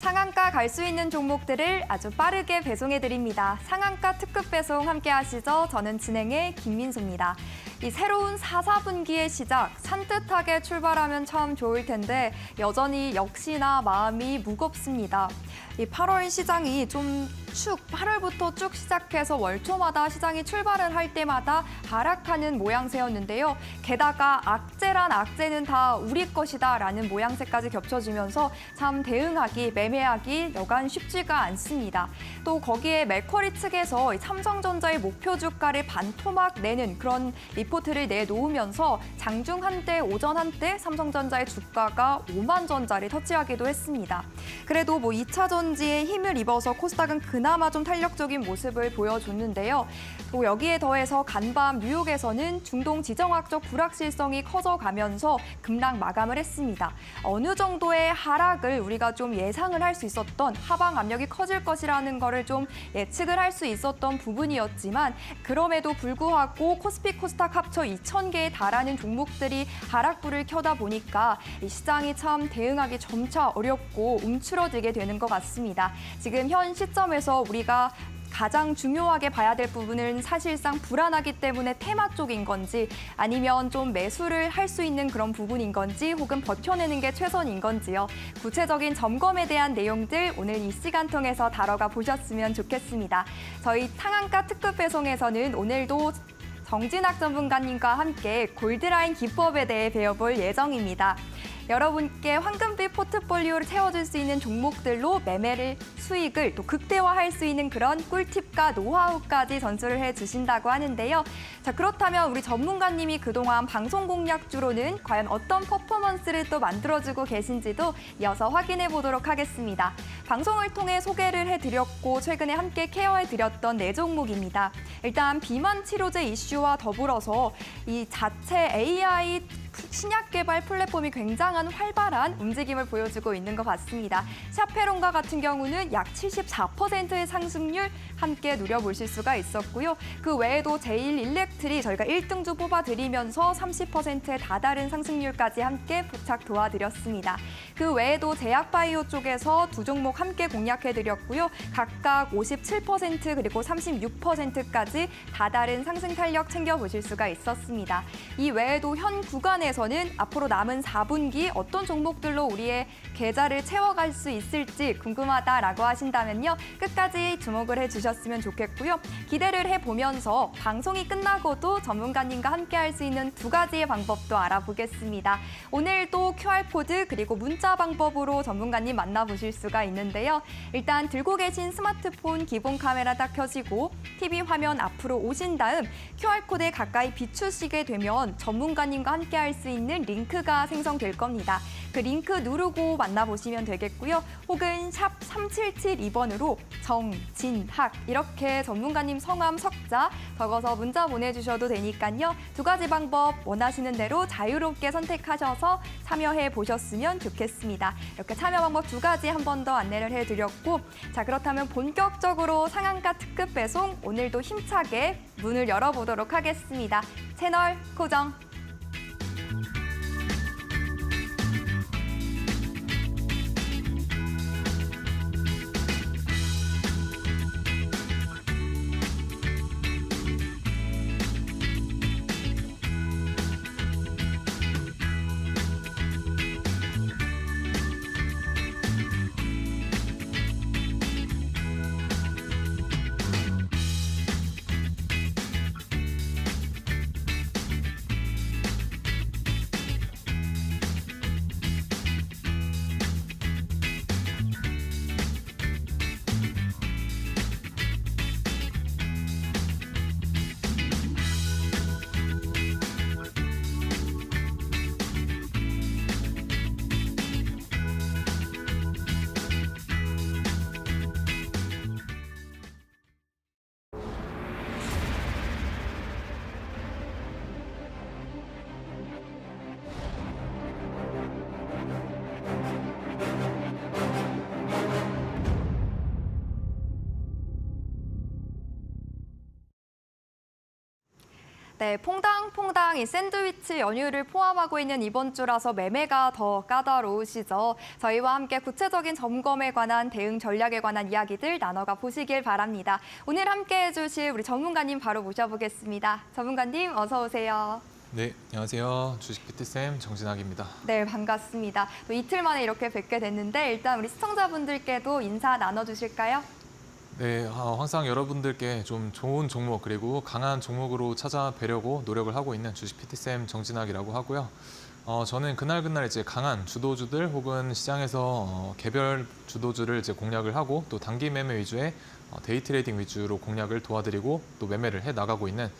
상한가 갈 수 있는 종목들을 아주 빠르게 배송해드립니다. 상한가 특급 배송 함께 하시죠. 저는 진행의 김민수입니다. 이 새로운 4, 4분기의 시작, 산뜻하게 출발하면 참 좋을 텐데 여전히 역시나 마음이 무겁습니다. 이 8월 시장이 좀 8월부터 쭉 시작해서 월초마다 시장이 출발을 할 때마다 하락하는 모양새였는데요. 게다가 악재란 악재는 다 우리 것이다 라는 모양새까지 겹쳐지면서 참 대응하기, 매매하기 여간 쉽지가 않습니다. 또 거기에 맥쿼리 측에서 삼성전자의 목표 주가를 반토막 내는 그런 리포트를 내놓으면서 장중 한때, 오전 한때 삼성전자의 주가가 5만 전자를 터치하기도 했습니다. 그래도 2차 전지에 힘을 입어서 코스닥은 그나마 좀 탄력적인 모습을 보여줬는데요. 또 여기에 더해서 간밤 뉴욕에서는 중동 지정학적 불확실성이 커져가면서 급락 마감을 했습니다. 어느 정도의 하락을 우리가 좀 예상을 할 수 있었던 하방 압력이 커질 것이라는 거를 좀 예측을 할 수 있었던 부분이었지만 그럼에도 불구하고 코스피 코스닥 합쳐 2,000개에 달하는 종목들이 하락불을 켜다 보니까 이 시장이 참 대응하기 점차 어렵고 움츠러들게 되는 것 같습니다. 지금 현 시점에서 우리가 가장 중요하게 봐야 될 부분은 사실상 불안하기 때문에 테마 쪽인 건지 아니면 좀 매수를 할 수 있는 그런 부분인 건지 혹은 버텨내는 게 최선인 건지요. 구체적인 점검에 대한 내용들 오늘 이 시간 통해서 다뤄가 보셨으면 좋겠습니다. 저희 상한가 특급 배송에서는 오늘도 정진학 전문가님과 함께 골드라인 기법에 대해 배워볼 예정입니다. 여러분께 황금빛 포트폴리오를 채워줄 수 있는 종목들로 매매를 수익을 또 극대화할 수 있는 그런 꿀팁과 노하우까지 전수를 해주신다고 하는데요. 자, 그렇다면 우리 전문가님이 그동안 방송 공략주로는 과연 어떤 퍼포먼스를 또 만들어주고 계신지도 이어서 확인해 보도록 하겠습니다. 방송을 통해 소개를 해드렸고 최근에 함께 케어해드렸던 네 종목입니다. 일단 비만 치료제 이슈와 더불어서 이 자체 AI 신약 개발 플랫폼이 굉장한 활발한 움직임을 보여주고 있는 것 같습니다. 샤페론과 같은 경우는 약 74%의 상승률 함께 누려보실 수가 있었고요. 그 외에도 제일일렉트리 저희가 1등주 뽑아드리면서 30%에 다다른 상승률까지 함께 포착 도와드렸습니다. 그 외에도 제약바이오 쪽에서 두 종목 함께 공략해드렸고요. 각각 57% 그리고 36%까지 다다른 상승 탄력 챙겨보실 수가 있었습니다. 이 외에도 현 구간에서는 앞으로 남은 4분기 어떤 종목들로 우리의 계좌를 채워갈 수 있을지 궁금하다라고 하신다면요. 끝까지 주목을 해주셨으면 좋겠고요. 기대를 해보면서 방송이 끝나고도 전문가님과 함께 할 수 있는 두 가지의 방법도 알아보겠습니다. 오늘도 QR코드 그리고 문자 방법으로 전문가님 만나보실 수가 있는데요. 일단 들고 계신 스마트폰 기본 카메라 딱 켜시고 TV 화면 앞으로 오신 다음 QR코드에 가까이 비추시게 되면 전문가님과 함께 할 수 있는 링크가 생성될 겁니다. 그 링크 누르고 만나보시면 되겠고요. 혹은 샵 3772번으로 정진학 이렇게 전문가님 성함 석자 적어서 문자 보내주셔도 되니까요. 두 가지 방법 원하시는 대로 자유롭게 선택하셔서 참여해 보셨으면 좋겠습니다. 이렇게 참여 방법 두 가지 한 번 더 안내를 해드렸고 자 그렇다면 본격적으로 상한가 특급 배송 오늘도 힘차게 문을 열어보도록 하겠습니다. 채널 고정. 네, 퐁당퐁당 이 샌드위치 연휴를 포함하고 있는 이번 주라서 매매가 더 까다로우시죠. 저희와 함께 구체적인 점검에 관한 대응 전략에 관한 이야기들 나눠가 보시길 바랍니다. 오늘 함께 해주실 우리 전문가님 바로 모셔보겠습니다. 전문가님 어서 오세요. 네, 안녕하세요. 주식 PT쌤 정진학입니다. 네, 반갑습니다. 또 이틀 만에 이렇게 뵙게 됐는데 일단 우리 시청자분들께도 인사 나눠주실까요? 네, 항상 여러분들께 좀 좋은 종목 그리고 강한 종목으로 찾아뵈려고 노력을 하고 있는 주식 PT쌤 정진학이라고 하고요. 저는 그날 이제 강한 주도주들 혹은 시장에서 개별 주도주를 이제 공략을 하고 또 단기 매매 위주의 데이 트레이딩 위주로 공략을 도와드리고 또 매매를 해 나가고 있는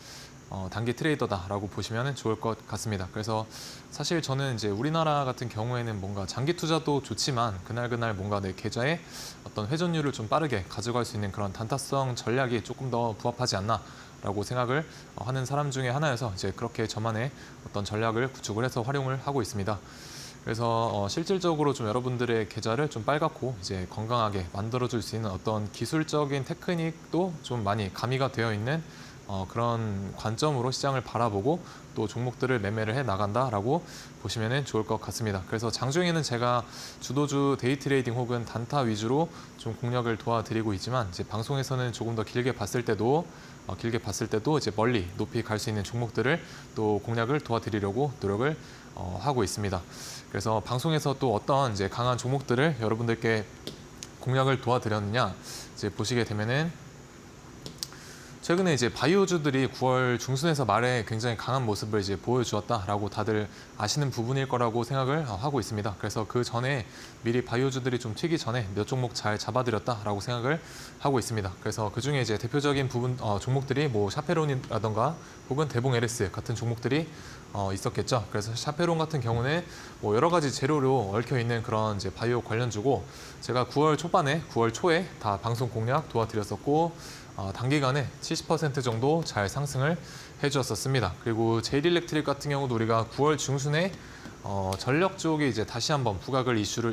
단기 트레이더다라고 보시면 좋을 것 같습니다. 그래서 사실 저는 이제 우리나라 같은 경우에는 뭔가 장기 투자도 좋지만 그날 뭔가 내 계좌에 어떤 회전율을 좀 빠르게 가져갈 수 있는 그런 단타성 전략이 조금 더 부합하지 않나라고 생각을 하는 사람 중에 하나여서 이제 그렇게 저만의 어떤 전략을 구축을 해서 활용을 하고 있습니다. 그래서 실질적으로 좀 여러분들의 계좌를 좀 빨갛고 이제 건강하게 만들어줄 수 있는 어떤 기술적인 테크닉도 좀 많이 가미가 되어 있는 그런 관점으로 시장을 바라보고 또 종목들을 매매를 해 나간다라고 보시면 좋을 것 같습니다. 그래서 장중에는 제가 주도주 데이 트레이딩 혹은 단타 위주로 좀 공략을 도와드리고 있지만 이제 방송에서는 조금 더 길게 봤을 때도 이제 멀리 높이 갈 수 있는 종목들을 또 공략을 도와드리려고 노력을 하고 있습니다. 그래서 방송에서 또 어떤 이제 강한 종목들을 여러분들께 공략을 도와드렸느냐 이제 보시게 되면은 최근에 이제 바이오주들이 9월 중순에서 말에 굉장히 강한 모습을 이제 보여주었다라고 다들 아시는 부분일 거라고 생각을 하고 있습니다. 그래서 그 전에 미리 바이오주들이 좀 튀기 전에 몇 종목 잘 잡아드렸다라고 생각을 하고 있습니다. 그래서 그 중에 이제 대표적인 부분 종목들이 뭐 샤페론이라던가 혹은 대봉 LS 같은 종목들이 있었겠죠. 그래서 샤페론 같은 경우는 뭐 여러 가지 재료로 얽혀 있는 그런 이제 바이오 관련주고 제가 9월 초에 다 방송 공략 도와드렸었고. 단기간에 70% 정도 잘 상승을 해주었었습니다. 그리고 제일일렉트릭 같은 경우도 우리가 9월 중순에 전력 쪽이 이제 다시 한번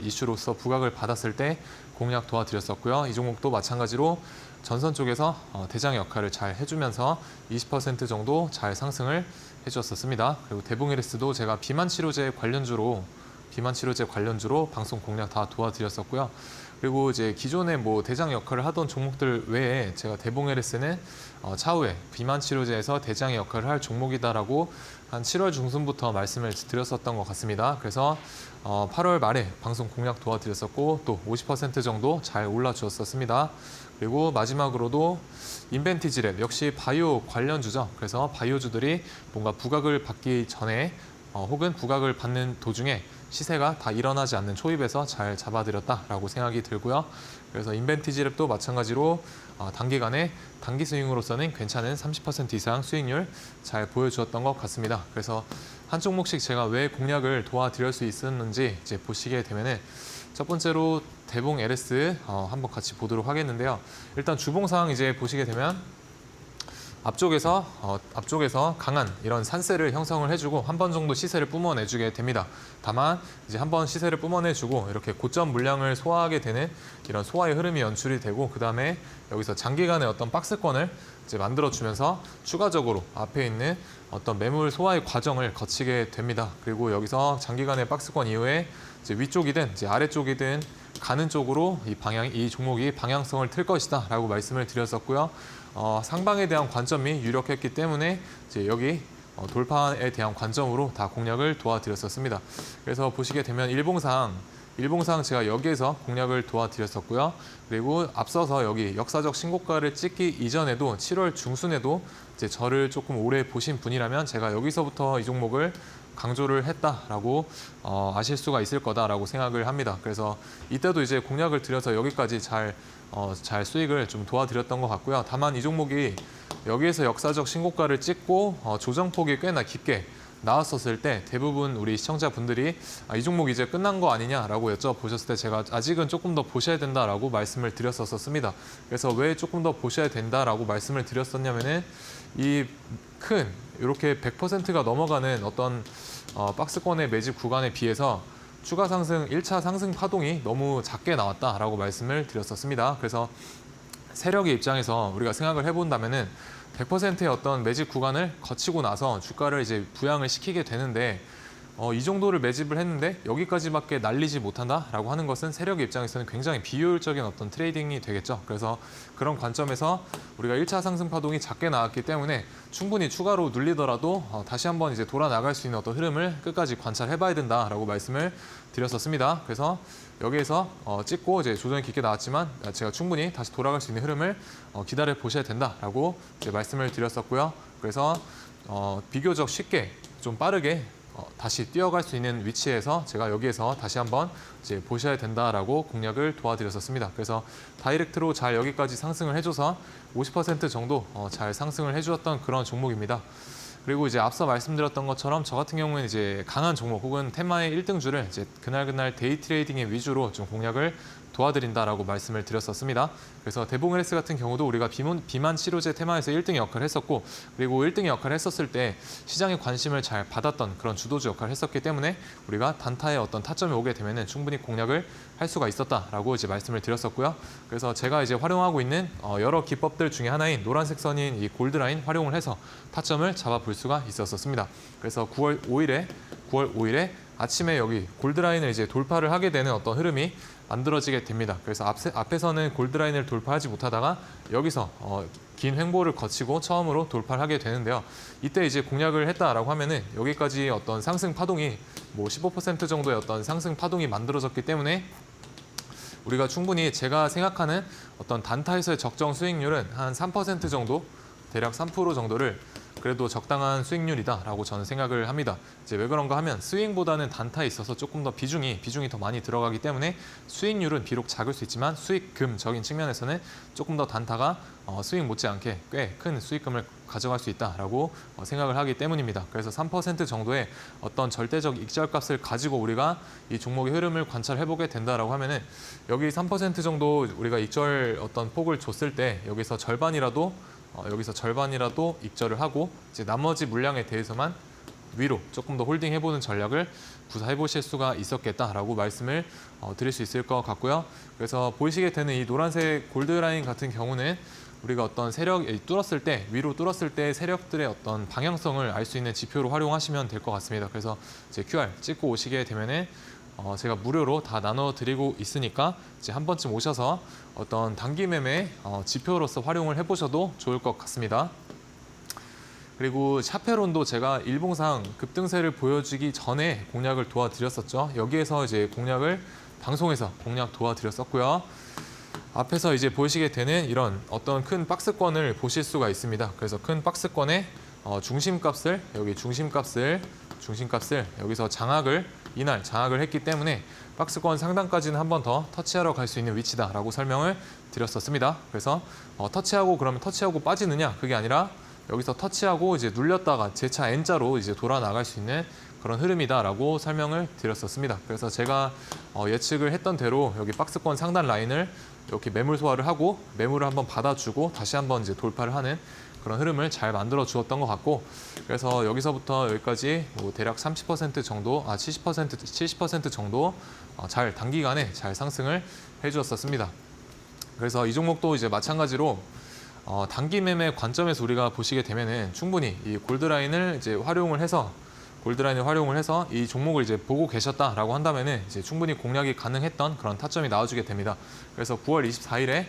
이슈로서 부각을 받았을 때 공략 도와드렸었고요. 이 종목도 마찬가지로 전선 쪽에서 대장 역할을 잘 해주면서 20% 정도 잘 상승을 해주었었습니다. 그리고 대봉 LS도 제가 비만 치료제 관련주로 방송 공략 다 도와드렸었고요. 그리고 이제 기존에 뭐 대장 역할을 하던 종목들 외에 제가 대봉 LS는 차후에 비만 치료제에서 대장의 역할을 할 종목이다라고 한 7월 중순부터 말씀을 드렸었던 것 같습니다. 그래서 8월 말에 방송 공략 도와드렸었고 또 50% 정도 잘 올라주었었습니다. 그리고 마지막으로도 인벤티지랩 역시 바이오 관련주죠. 그래서 바이오주들이 뭔가 부각을 받기 전에 혹은 부각을 받는 도중에 시세가 다 일어나지 않는 초입에서 잘 잡아드렸다라고 생각이 들고요. 그래서 인벤티지랩도 마찬가지로 단기간에 단기 스윙으로서는 괜찮은 30% 이상 수익률 잘 보여주었던 것 같습니다. 그래서 한 종목씩 제가 왜 공략을 도와드릴 수 있었는지 이제 보시게 되면은 첫 번째로 대봉 LS 한번 같이 보도록 하겠는데요. 일단 주봉상 이제 보시게 되면 앞쪽에서 강한 이런 산세를 형성을 해주고 한 번 정도 시세를 뿜어내주게 됩니다. 다만 이제 한 번 시세를 뿜어내주고 이렇게 고점 물량을 소화하게 되는 이런 소화의 흐름이 연출이 되고 그 다음에 여기서 장기간의 어떤 박스권을 이제 만들어주면서 추가적으로 앞에 있는 어떤 매물 소화의 과정을 거치게 됩니다. 그리고 여기서 장기간의 박스권 이후에 이제 위쪽이든 이제 아래쪽이든 가는 쪽으로 이 종목이 방향성을 틀 것이다라고 말씀을 드렸었고요. 상방에 대한 관점이 유력했기 때문에 이제 여기 돌파에 대한 관점으로 다 공략을 도와드렸었습니다. 그래서 보시게 되면 일봉상 제가 여기에서 공략을 도와드렸었고요. 그리고 앞서서 여기 역사적 신고가를 찍기 이전에도 7월 중순에도 이제 저를 조금 오래 보신 분이라면 제가 여기서부터 이 종목을 강조를 했다라고 아실 수가 있을 거다라고 생각을 합니다. 그래서 이때도 이제 공략을 드려서 여기까지 잘 수익을 좀 도와드렸던 것 같고요. 다만 이 종목이 여기에서 역사적 신고가를 찍고 조정폭이 꽤나 깊게 나왔었을 때 대부분 우리 시청자분들이 이 종목 이제 끝난 거 아니냐라고 여쭤보셨을 때 제가 아직은 조금 더 보셔야 된다라고 말씀을 드렸었습니다. 그래서 왜 조금 더 보셔야 된다라고 말씀을 드렸었냐면은 이 큰 이렇게 100%가 넘어가는 어떤 박스권의 매집 구간에 비해서 추가 상승 1차 상승 파동이 너무 작게 나왔다라고 말씀을 드렸었습니다. 그래서 세력의 입장에서 우리가 생각을 해본다면은 100%의 어떤 매집 구간을 거치고 나서 주가를 이제 부양을 시키게 되는데 이 정도를 매집을 했는데 여기까지밖에 날리지 못한다라고 하는 것은 세력의 입장에서는 굉장히 비효율적인 어떤 트레이딩이 되겠죠. 그래서 그런 관점에서 우리가 1차 상승 파동이 작게 나왔기 때문에 충분히 추가로 눌리더라도 다시 한번 이제 돌아 나갈 수 있는 어떤 흐름을 끝까지 관찰해봐야 된다라고 말씀을 드렸었습니다. 그래서 여기에서 찍고 이제 조정이 깊게 나왔지만 제가 충분히 다시 돌아갈 수 있는 흐름을 기다려 보셔야 된다라고 이제 말씀을 드렸었고요. 그래서 비교적 쉽게 좀 빠르게 다시 뛰어갈 수 있는 위치에서 제가 여기에서 다시 한번 이제 보셔야 된다라고 공략을 도와드렸었습니다. 그래서 다이렉트로 잘 여기까지 상승을 해줘서 50% 정도 잘 상승을 해주었던 그런 종목입니다. 그리고 이제 앞서 말씀드렸던 것처럼 저 같은 경우는 이제 강한 종목 혹은 테마의 1등주를 이제 그날 데이 트레이딩의 위주로 좀 공략을 도와드린다라고 말씀을 드렸었습니다. 그래서 대봉헬스 같은 경우도 우리가 비만 치료제 테마에서 1등 역할을 했었고, 그리고 1등 역할을 했었을 때 시장의 관심을 잘 받았던 그런 주도주 역할을 했었기 때문에 우리가 단타에 어떤 타점이 오게 되면은 충분히 공략을 할 수가 있었다라고 이제 말씀을 드렸었고요. 그래서 제가 이제 활용하고 있는 여러 기법들 중에 하나인 노란색 선인 이 골드라인 활용을 해서 타점을 잡아볼 수가 있었습니다. 그래서 9월 5일에 아침에 여기 골드라인을 이제 돌파를 하게 되는 어떤 흐름이 만들어지게 됩니다. 그래서 앞에서는 골드라인을 돌파하지 못하다가 여기서 긴 횡보를 거치고 처음으로 돌파를 하게 되는데요. 이때 이제 공략을 했다라고 하면은 여기까지 어떤 상승 파동이 뭐 15% 정도의 어떤 상승 파동이 만들어졌기 때문에 우리가 충분히 제가 생각하는 어떤 단타에서의 적정 수익률은 한 3% 정도, 대략 3% 정도를 그래도 적당한 수익률이다라고 저는 생각을 합니다. 이제 왜 그런가 하면 스윙보다는 단타에 있어서 조금 더 비중이 더 많이 들어가기 때문에 수익률은 비록 작을 수 있지만 수익금적인 측면에서는 조금 더 단타가 수익 못지않게 꽤 큰 수익금을 가져갈 수 있다라고 생각을 하기 때문입니다. 그래서 3% 정도의 어떤 절대적 익절값을 가지고 우리가 이 종목의 흐름을 관찰해보게 된다라고 하면은 여기 3% 정도 우리가 익절 어떤 폭을 줬을 때 여기서 절반이라도 익절을 하고 이제 나머지 물량에 대해서만 위로 조금 더 홀딩 해보는 전략을 구사해 보실 수가 있었겠다라고 말씀을 드릴 수 있을 것 같고요. 그래서 보이시게 되는 이 노란색 골드라인 같은 경우는 우리가 어떤 세력이 뚫었을 때, 위로 뚫었을 때 세력들의 어떤 방향성을 알 수 있는 지표로 활용하시면 될 것 같습니다. 그래서 이제 QR 찍고 오시게 되면은 제가 무료로 다 나눠드리고 있으니까 이제 한 번쯤 오셔서 어떤 단기 매매 지표로서 활용을 해보셔도 좋을 것 같습니다. 그리고 샤페론도 제가 일봉상 급등세를 보여주기 전에 공략을 도와드렸었죠. 여기에서 이제 방송에서 공략 도와드렸었고요. 앞에서 이제 보시게 되는 이런 어떤 큰 박스권을 보실 수가 있습니다. 그래서 큰 박스권의 중심값을 여기서 이날 장악을 했기 때문에 박스권 상단까지는 한 번 더 터치하러 갈 수 있는 위치다라고 설명을 드렸었습니다. 그래서 그러면 터치하고 빠지느냐? 그게 아니라 여기서 터치하고 이제 눌렸다가 재차 N자로 이제 돌아 나갈 수 있는 그런 흐름이다라고 설명을 드렸었습니다. 그래서 제가 예측을 했던 대로 여기 박스권 상단 라인을 이렇게 매물 소화를 하고 매물을 한번 받아주고 다시 한번 이제 돌파를 하는 그런 흐름을 잘 만들어 주었던 것 같고, 그래서 여기서부터 여기까지 뭐 대략 30% 정도, 70% 정도 잘 단기간에 잘 상승을 해주었었습니다. 그래서 이 종목도 이제 마찬가지로 단기 매매 관점에서 우리가 보시게 되면은 충분히 이 골드라인을 이제 활용을 해서 이 종목을 이제 보고 계셨다라고 한다면은 이제 충분히 공략이 가능했던 그런 타점이 나와주게 됩니다. 그래서 9월 24일에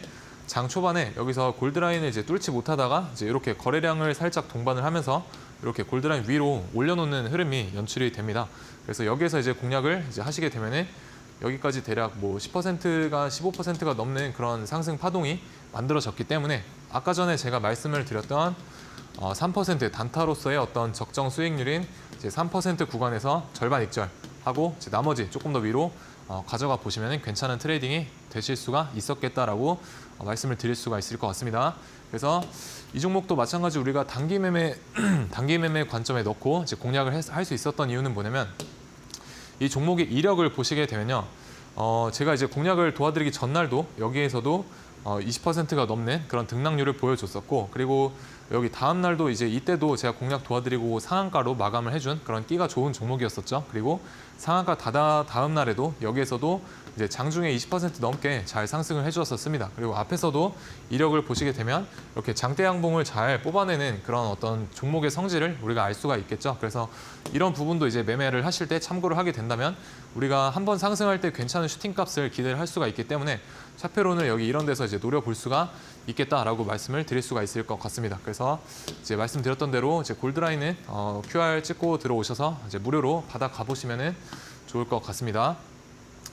장 초반에 여기서 골드라인을 이제 뚫지 못하다가 이제 이렇게 거래량을 살짝 동반을 하면서 이렇게 골드라인 위로 올려놓는 흐름이 연출이 됩니다. 그래서 여기에서 이제 공략을 이제 하시게 되면은 여기까지 대략 뭐 15%가 넘는 그런 상승 파동이 만들어졌기 때문에 아까 전에 제가 말씀을 드렸던 3% 단타로서의 어떤 적정 수익률인 이제 3% 구간에서 절반 익절하고 이제 나머지 조금 더 위로 가져가 보시면 괜찮은 트레이딩이 되실 수가 있었겠다라고 말씀을 드릴 수가 있을 것 같습니다. 그래서 이 종목도 마찬가지 우리가 단기 매매 관점에 넣고 이제 공략을 할 수 있었던 이유는 뭐냐면 이 종목의 이력을 보시게 되면요. 제가 이제 공략을 도와드리기 전날도 여기에서도 20%가 넘는 그런 등락률을 보여줬었고, 그리고 여기 다음 날도 이제 이때도 제가 공략 도와드리고 상한가로 마감을 해준 그런 끼가 좋은 종목이었었죠. 그리고 상한가 다음 날에도 여기에서도 이제 장중에 20% 넘게 잘 상승을 해주었었습니다. 그리고 앞에서도 이력을 보시게 되면 이렇게 장대 양봉을 잘 뽑아내는 그런 어떤 종목의 성질을 우리가 알 수가 있겠죠. 그래서 이런 부분도 이제 매매를 하실 때 참고를 하게 된다면 우리가 한번 상승할 때 괜찮은 슈팅 값을 기대를 할 수가 있기 때문에 차페론을 여기 이런 데서 이제 노려볼 수가 있겠다라고 말씀을 드릴 수가 있을 것 같습니다. 그래서 이제 말씀드렸던 대로 이제 골드라인은 QR 찍고 들어오셔서 이제 무료로 받아 가보시면은 좋을 것 같습니다.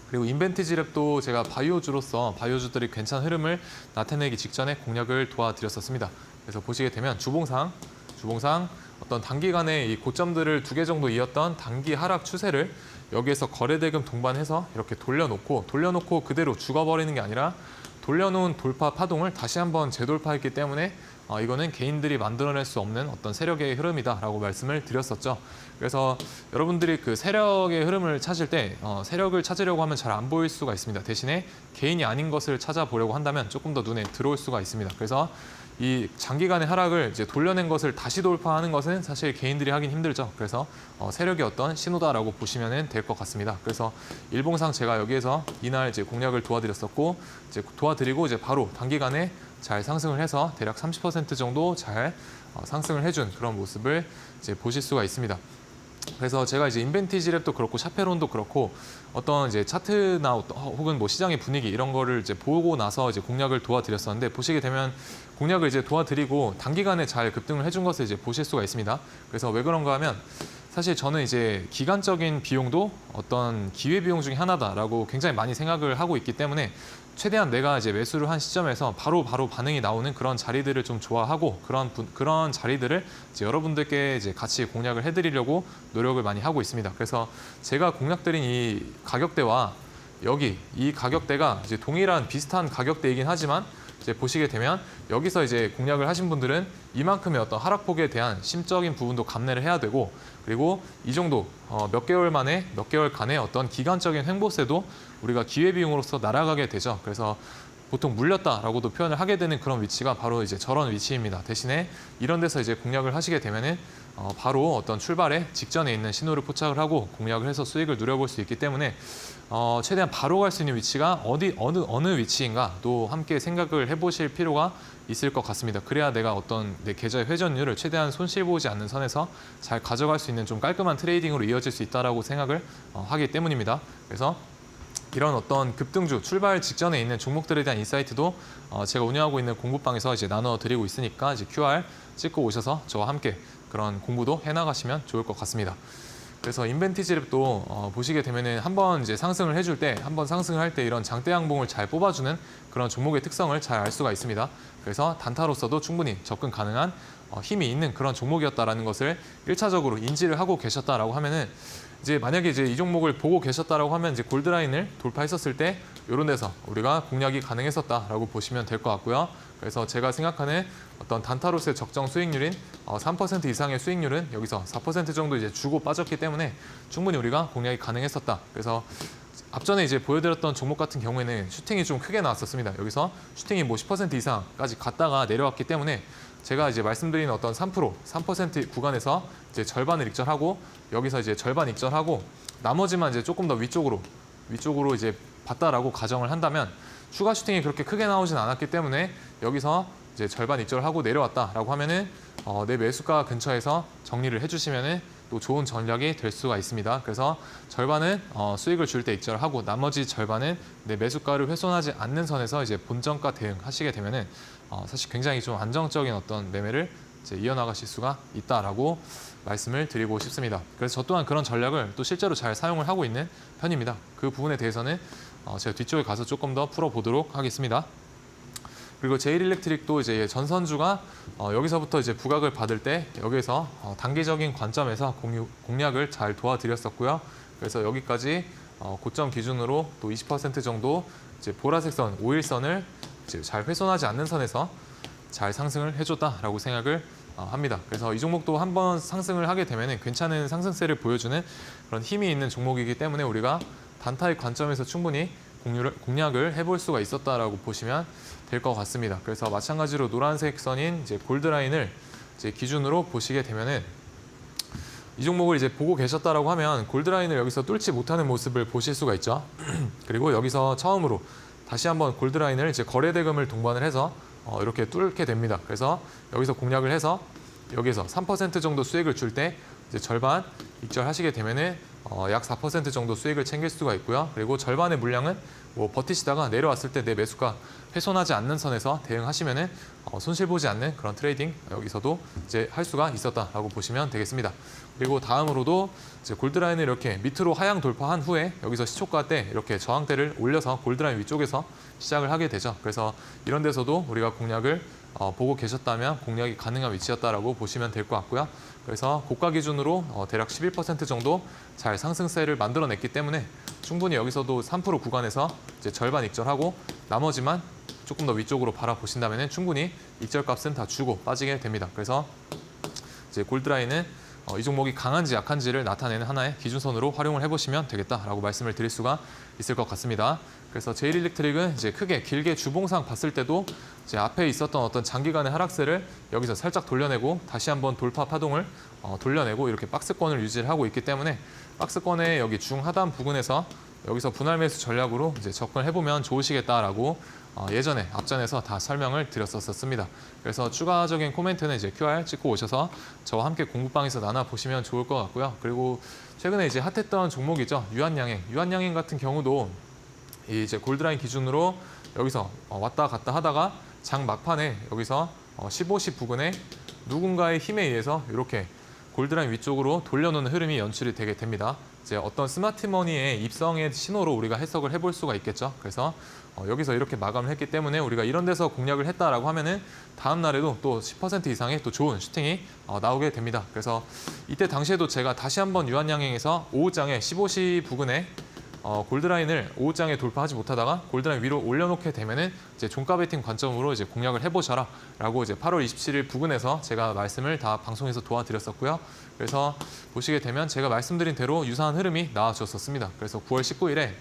그리고 인벤티지랩도 제가 바이오주로서 바이오주들이 괜찮은 흐름을 나타내기 직전에 공략을 도와드렸었습니다. 그래서 보시게 되면 주봉상 어떤 단기간에 이 고점들을 2개 정도 이었던 단기 하락 추세를 여기에서 거래대금 동반해서 이렇게 돌려놓고 그대로 죽어버리는 게 아니라 돌려놓은 돌파 파동을 다시 한번 재돌파했기 때문에 이거는 개인들이 만들어낼 수 없는 어떤 세력의 흐름이다라고 말씀을 드렸었죠. 그래서 여러분들이 그 세력의 흐름을 찾을 때 세력을 찾으려고 하면 잘 안 보일 수가 있습니다. 대신에 개인이 아닌 것을 찾아보려고 한다면 조금 더 눈에 들어올 수가 있습니다. 그래서 이 장기간의 하락을 이제 돌려낸 것을 다시 돌파하는 것은 사실 개인들이 하긴 힘들죠. 그래서 세력의 어떤 신호다라고 보시면 될 것 같습니다. 그래서 일봉상 제가 여기에서 이날 이제 공략을 도와드렸었고 이제 도와드리고 이제 바로 단기간에 잘 상승을 해서 대략 30% 정도 잘 상승을 해준 그런 모습을 이제 보실 수가 있습니다. 그래서 제가 이제 인벤티지랩도 그렇고 샤페론도 그렇고 어떤 이제 차트나 혹은 뭐 시장의 분위기 이런 거를 이제 보고 나서 이제 공략을 도와드렸었는데 보시게 되면 공략을 이제 도와드리고 단기간에 잘 급등을 해준 것을 이제 보실 수가 있습니다. 그래서 왜 그런가 하면 사실 저는 이제 기간적인 비용도 어떤 기회 비용 중에 하나다라고 굉장히 많이 생각을 하고 있기 때문에 최대한 내가 이제 매수를 한 시점에서 바로 반응이 나오는 그런 자리들을 좀 좋아하고 그런 자리들을 이제 여러분들께 이제 같이 공략을 해드리려고 노력을 많이 하고 있습니다. 그래서 제가 공략드린 이 가격대와 여기 이 가격대가 이제 동일한 비슷한 가격대이긴 하지만 이제 보시게 되면 여기서 이제 공략을 하신 분들은 이만큼의 어떤 하락폭에 대한 심적인 부분도 감내를 해야 되고 그리고 이 정도 몇 개월간의 어떤 기간적인 횡보세도 우리가 기회비용으로서 날아가게 되죠. 그래서 보통 물렸다라고도 표현을 하게 되는 그런 위치가 바로 이제 저런 위치입니다. 대신에 이런 데서 이제 공략을 하시게 되면은 바로 어떤 출발에 직전에 있는 신호를 포착을 하고 공략을 해서 수익을 누려볼 수 있기 때문에 최대한 바로 갈 수 있는 위치가 어느 위치인가도 함께 생각을 해보실 필요가 있을 것 같습니다. 그래야 내가 어떤 내 계좌의 회전율을 최대한 손실 보지 않는 선에서 잘 가져갈 수 있는 좀 깔끔한 트레이딩으로 이어질 수 있다라고 생각을 하기 때문입니다. 그래서 이런 어떤 급등주 출발 직전에 있는 종목들에 대한 인사이트도 제가 운영하고 있는 공부방에서 이제 나눠 드리고 있으니까 이제 QR 찍고 오셔서 저와 함께 그런 공부도 해나가시면 좋을 것 같습니다. 그래서 인벤티지랩도 보시게 되면은 한번 이제 상승을 해줄 때, 한번 상승을 할 때 이런 장대 양봉을 잘 뽑아주는 그런 종목의 특성을 잘 알 수가 있습니다. 그래서 단타로서도 충분히 접근 가능한 힘이 있는 그런 종목이었다라는 것을 1차적으로 인지를 하고 계셨다라고 하면은 이제 만약에 이제 이 종목을 보고 계셨다라고 하면 이제 골드라인을 돌파했었을 때 이런 데서 우리가 공략이 가능했었다라고 보시면 될 것 같고요. 그래서 제가 생각하는 어떤 단타로서의 적정 수익률인 3% 이상의 수익률은 여기서 4% 정도 이제 주고 빠졌기 때문에 충분히 우리가 공략이 가능했었다. 그래서 앞전에 이제 보여드렸던 종목 같은 경우에는 슈팅이 좀 크게 나왔었습니다. 여기서 슈팅이 뭐 10% 이상까지 갔다가 내려왔기 때문에 제가 이제 말씀드린 어떤 3% 구간에서 이제 절반을 익절하고 여기서 이제 절반 익절하고 나머지만 이제 조금 더 위쪽으로 이제 봤다라고 가정을 한다면 추가 슈팅이 그렇게 크게 나오진 않았기 때문에 여기서 이제 절반 익절하고 내려왔다라고 하면은 내 매수가 근처에서 정리를 해주시면은 또 좋은 전략이 될 수가 있습니다. 그래서 절반은 수익을 줄 때 익절하고 나머지 절반은 내 매수가를 훼손하지 않는 선에서 이제 본전가 대응하시게 되면은 사실 굉장히 좀 안정적인 어떤 매매를 이제 이어나가실 수가 있다라고 말씀을 드리고 싶습니다. 그래서 저 또한 그런 전략을 또 실제로 잘 사용을 하고 있는 편입니다. 그 부분에 대해서는 제가 뒤쪽에 가서 조금 더 풀어보도록 하겠습니다. 그리고 제일일렉트릭도 이제 전선주가 여기서부터 이제 부각을 받을 때 여기에서 단기적인 관점에서 공략을 잘 도와드렸었고요. 그래서 여기까지 고점 기준으로 또 20% 정도 이제 보라색 선, 5일선을 이제 잘 훼손하지 않는 선에서 잘 상승을 해줬다라고 생각을 합니다. 그래서 이 종목도 한번 상승을 하게 되면 괜찮은 상승세를 보여주는 그런 힘이 있는 종목이기 때문에 우리가 단타의 관점에서 충분히 공략을 해볼 수가 있었다라고 보시면 될 것 같습니다. 그래서 마찬가지로 노란색 선인 이제 골드라인을 이제 기준으로 보시게 되면은 이 종목을 이제 보고 계셨다라고 하면 골드라인을 여기서 뚫지 못하는 모습을 보실 수가 있죠. 그리고 여기서 처음으로 다시 한번 골드라인을 이제 거래대금을 동반을 해서 이렇게 뚫게 됩니다. 그래서 여기서 공략을 해서 여기서 3% 정도 수익을 줄 때 이제 절반 익절하시게 되면은 약 4% 정도 수익을 챙길 수가 있고요. 그리고 절반의 물량은 뭐 버티시다가 내려왔을 때 내 매수가 훼손하지 않는 선에서 대응하시면은 손실 보지 않는 그런 트레이딩 여기서도 이제 할 수가 있었다라고 보시면 되겠습니다. 그리고 다음으로도 이제 골드라인을 이렇게 밑으로 하향 돌파한 후에 여기서 시초가 때 이렇게 저항대를 올려서 골드라인 위쪽에서 시작을 하게 되죠. 그래서 이런 데서도 우리가 공략을 보고 계셨다면 공략이 가능한 위치였다라고 보시면 될 것 같고요. 그래서 고가 기준으로 대략 11% 정도 잘 상승세를 만들어냈기 때문에 충분히 여기서도 3% 구간에서 이제 절반 익절하고 나머지만 조금 더 위쪽으로 바라보신다면 충분히 익절값은 다 주고 빠지게 됩니다. 그래서 이제 골드라인은 이 종목이 강한지 약한지를 나타내는 하나의 기준선으로 활용을 해보시면 되겠다라고 말씀을 드릴 수가 있을 것 같습니다. 그래서 제일일렉트릭은 이제 크게 길게 주봉상 봤을 때도 이제 앞에 있었던 어떤 장기간의 하락세를 여기서 살짝 돌려내고 다시 한번 돌파 파동을 돌려내고 이렇게 박스권을 유지를 하고 있기 때문에 박스권의 여기 중하단 부근에서 여기서 분할 매수 전략으로 이제 접근을 해보면 좋으시겠다라고 예전에 앞전에서 다 설명을 드렸었습니다. 그래서 추가적인 코멘트는 이제 QR 찍고 오셔서 저와 함께 공부방에서 나눠보시면 좋을 것 같고요. 그리고 최근에 이제 핫했던 종목이죠. 유한양행. 유한양행 같은 경우도 이제 골드라인 기준으로 여기서 왔다 갔다 하다가 장 막판에 여기서 15시 부근에 누군가의 힘에 의해서 이렇게 골드라인 위쪽으로 돌려놓는 흐름이 연출이 되게 됩니다. 이제 어떤 스마트머니의 입성의 신호로 우리가 해석을 해볼 수가 있겠죠. 그래서 여기서 이렇게 마감을 했기 때문에 우리가 이런 데서 공략을 했다라고 하면은 다음 날에도 또 10% 이상의 또 좋은 슈팅이 나오게 됩니다. 그래서 이때 당시에도 제가 다시 한번 유한양행에서 오후장에 15시 부근에 골드라인을 오후장에 돌파하지 못하다가 골드라인 위로 올려놓게 되면은 이제 종가 베팅 관점으로 이제 공략을 해보셔라라고 이제 8월 27일 부근에서 제가 말씀을 다 방송에서 도와드렸었고요. 그래서 보시게 되면 제가 말씀드린 대로 유사한 흐름이 나와줬었습니다. 그래서 9월 19일에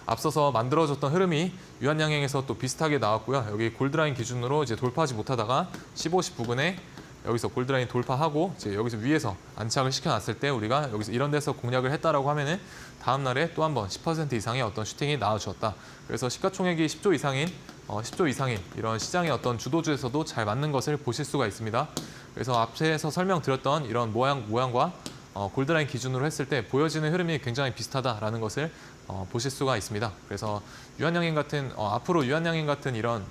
앞서서 만들어졌던 흐름이 유한양행에서 또 비슷하게 나왔고요. 여기 골드라인 기준으로 이제 돌파하지 못하다가 15시 부근에 여기서 골드라인 돌파하고 이제 여기서 위에서 안착을 시켜놨을 때 우리가 여기서 이런 데서 공략을 했다라고 하면은 다음 날에 또 한번 10% 이상의 어떤 슈팅이 나와주었다. 그래서 시가총액이 10조 이상인 이런 시장의 어떤 주도주에서도 잘 맞는 것을 보실 수가 있습니다. 그래서 앞에서 설명드렸던 이런 모양과 골드라인 기준으로 했을 때 보여지는 흐름이 굉장히 비슷하다라는 것을 보실 수가 있습니다. 그래서 유한양행 같은 앞으로 유한양행 같은 이런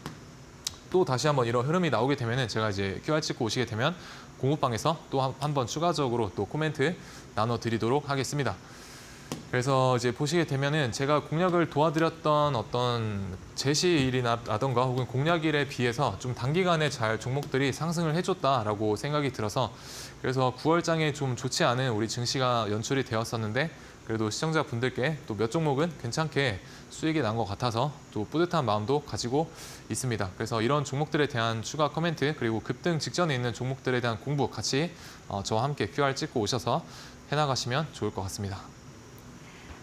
또 다시 한번 이런 흐름이 나오게 되면은 제가 이제 QR 찍고 오시게 되면 공부방에서 또 한 번 추가적으로 또 코멘트 나눠드리도록 하겠습니다. 그래서 이제 보시게 되면은 제가 공략을 도와드렸던 어떤 제시일이라던가 혹은 공략일에 비해서 좀 단기간에 잘 종목들이 상승을 해줬다라고 생각이 들어서 그래서 9월장에 좀 좋지 않은 우리 증시가 연출이 되었었는데 그래도 시청자분들께 또 몇 종목은 괜찮게 수익이 난 것 같아서 또 뿌듯한 마음도 가지고 있습니다. 그래서 이런 종목들에 대한 추가 코멘트 그리고 급등 직전에 있는 종목들에 대한 공부 같이 저와 함께 QR 찍고 오셔서 해나가시면 좋을 것 같습니다.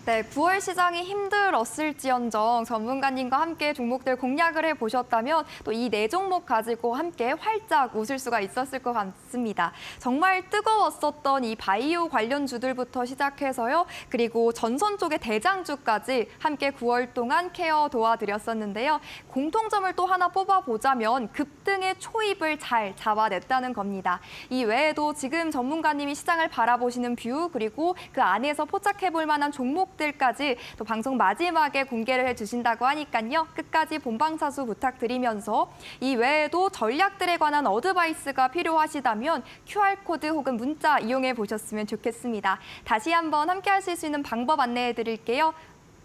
네, 9월 시장이 힘들었을지언정 전문가님과 함께 종목들 공략을 해보셨다면 또 이 네 종목 가지고 함께 활짝 웃을 수가 있었을 것 같습니다. 정말 뜨거웠었던 이 바이오 관련주들부터 시작해서요. 그리고 전선 쪽의 대장주까지 함께 9월 동안 케어 도와드렸었는데요. 공통점을 또 하나 뽑아보자면 급등의 초입을 잘 잡아냈다는 겁니다. 이 외에도 지금 전문가님이 시장을 바라보시는 뷰 그리고 그 안에서 포착해볼 만한 종목들까지 또 방송 마지막에 공개를 해주신다고 하니까요. 끝까지 본방사수 부탁드리면서 이 외에도 전략들에 관한 어드바이스가 필요하시다면 QR코드 혹은 문자 이용해 보셨으면 좋겠습니다. 다시 한번 함께 하실 수 있는 방법 안내해 드릴게요.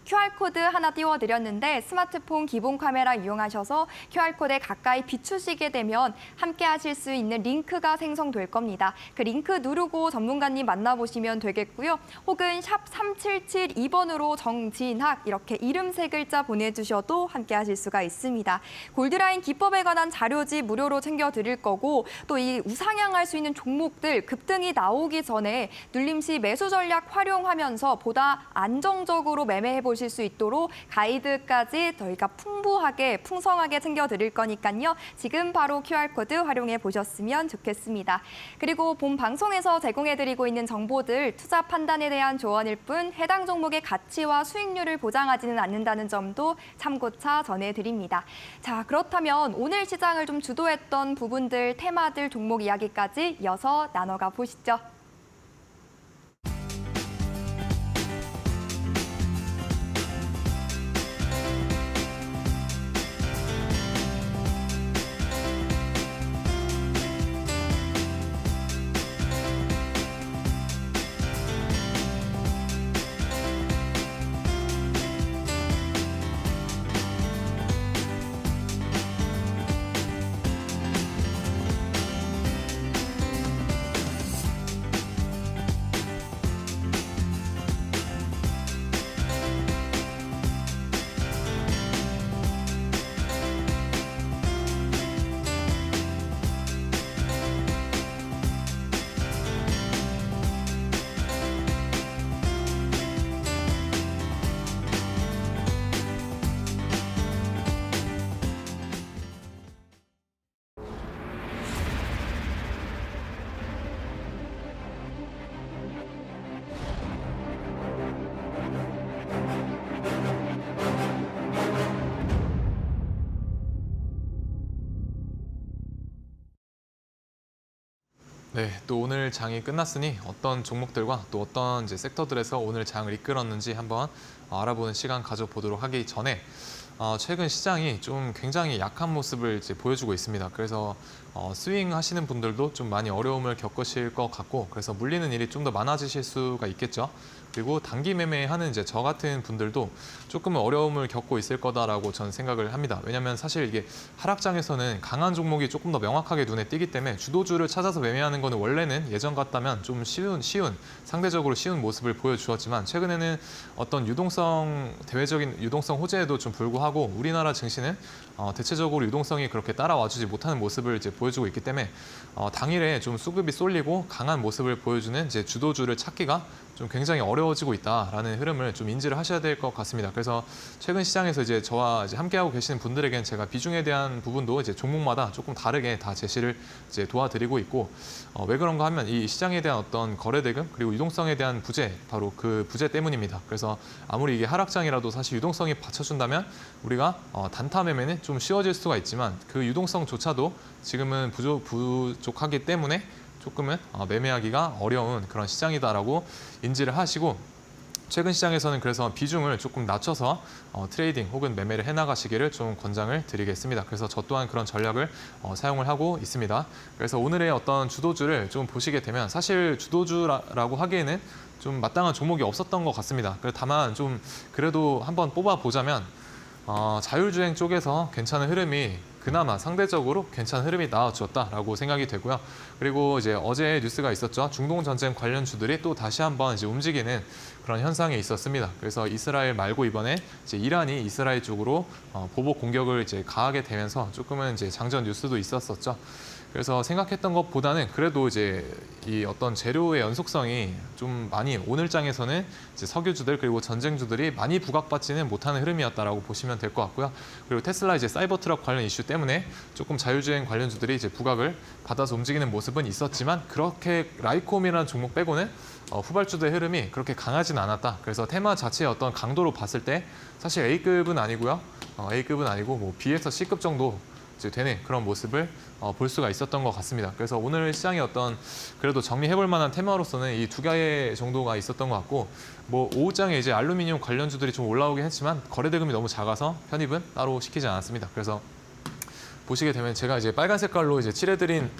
QR코드 하나 띄워드렸는데 스마트폰 기본 카메라 이용하셔서 QR코드에 가까이 비추시게 되면 함께 하실 수 있는 링크가 생성될 겁니다. 그 링크 누르고 전문가님 만나보시면 되겠고요. 혹은 샵 3772번으로 정진학 이렇게 이름 세 글자 보내주셔도 함께 하실 수가 있습니다. 골드라인 기법에 관한 자료지 무료로 챙겨드릴 거고 또 이 우상향할 수 있는 종목들 급등이 나오기 전에 눌림시 매수 전략 활용하면서 보다 안정적으로 매매해볼 보실 수 있도록 가이드까지 저희가 풍성하게 챙겨드릴 거니까요. 지금 바로 QR코드 활용해 보셨으면 좋겠습니다. 그리고 본 방송에서 제공해드리고 있는 정보들 투자 판단에 대한 조언일 뿐 해당 종목의 가치와 수익률을 보장하지는 않는다는 점도 참고차 전해드립니다. 자, 그렇다면 오늘 시장을 좀 주도했던 부분들, 테마들, 종목 이야기까지 이어서 나눠가 보시죠. 네, 또 오늘 장이 끝났으니 어떤 종목들과 또 어떤 이제 섹터들에서 오늘 장을 이끌었는지 한번 알아보는 시간 가져보도록 하기 전에 최근 시장이 좀 굉장히 약한 모습을 이제 보여주고 있습니다. 그래서 스윙 하시는 분들도 좀 많이 어려움을 겪으실 것 같고, 그래서 물리는 일이 좀 더 많아지실 수가 있겠죠. 그리고 단기 매매하는 이제 저 같은 분들도 조금은 어려움을 겪고 있을 거다라고 저는 생각을 합니다. 왜냐하면 사실 이게 하락장에서는 강한 종목이 조금 더 명확하게 눈에 띄기 때문에 주도주를 찾아서 매매하는 거는 원래는 예전 같다면 좀 상대적으로 쉬운 모습을 보여주었지만, 최근에는 어떤 대외적인 유동성 호재에도 좀 불구하고 우리나라 증시는 대체적으로 유동성이 그렇게 따라와주지 못하는 모습을 이제 보여주고 있기 때문에 당일에 좀 수급이 쏠리고 강한 모습을 보여주는 이제 주도주를 찾기가 좀 굉장히 어려워지고 있다라는 흐름을 좀 인지를 하셔야 될 것 같습니다. 그래서 최근 시장에서 이제 저와 이제 함께하고 계시는 분들에겐 제가 비중에 대한 부분도 이제 종목마다 조금 다르게 다 제시를 이제 도와드리고 있고, 왜 그런가 하면 이 시장에 대한 어떤 거래 대금 그리고 유동성에 대한 부재, 바로 그 부재 때문입니다. 그래서 아무리 이게 하락장이라도 사실 유동성이 받쳐준다면 우리가 단타 매매는 좀 쉬워질 수가 있지만, 그 유동성조차도 지금은 부족하기 때문에 조금은 매매하기가 어려운 그런 시장이다라고 인지를 하시고, 최근 시장에서는 그래서 비중을 조금 낮춰서 트레이딩 혹은 매매를 해나가시기를 좀 권장을 드리겠습니다. 그래서 저 또한 그런 전략을 사용을 하고 있습니다. 그래서 오늘의 어떤 주도주를 좀 보시게 되면 사실 주도주라고 하기에는 좀 마땅한 종목이 없었던 것 같습니다. 다만 좀 그래도 한번 뽑아보자면 자율주행 쪽에서 괜찮은 흐름이, 그나마 상대적으로 괜찮은 흐름이 나와주었다라고 생각이 되고요. 그리고 이제 어제 뉴스가 있었죠. 중동 전쟁 관련 주들이 또 다시 한번 이제 움직이는 그런 현상이 있었습니다. 그래서 이스라엘 말고 이번에 이제 이란이 이스라엘 쪽으로 보복 공격을 이제 가하게 되면서 조금은 이제 장전 뉴스도 있었었죠. 그래서 생각했던 것보다는 그래도 이제 이 어떤 재료의 연속성이 좀 많이 오늘 장에서는 이제 석유주들 그리고 전쟁주들이 많이 부각받지는 못하는 흐름이었다라고 보시면 될 것 같고요. 그리고 테슬라 이제 사이버 트럭 관련 이슈 때문에 조금 자율주행 관련주들이 이제 부각을 받아서 움직이는 모습은 있었지만, 그렇게 라이콤이라는 종목 빼고는 후발주들의 흐름이 그렇게 강하진 않았다. 그래서 테마 자체의 어떤 강도로 봤을 때 사실 A급은 아니고요. A급은 아니고 뭐 B에서 C급 정도 이제 되는 그런 모습을 볼 수가 있었던 것 같습니다. 그래서 오늘 시장의 어떤 그래도 정리해볼 만한 테마로서는 이 두 개 정도가 있었던 것 같고, 뭐 오후장에 이제 알루미늄 관련주들이 좀 올라오긴 했지만 거래 대금이 너무 작아서 편입은 따로 시키지 않았습니다. 그래서 보시게 되면 제가 이제 빨간 색깔로 이제 칠해드린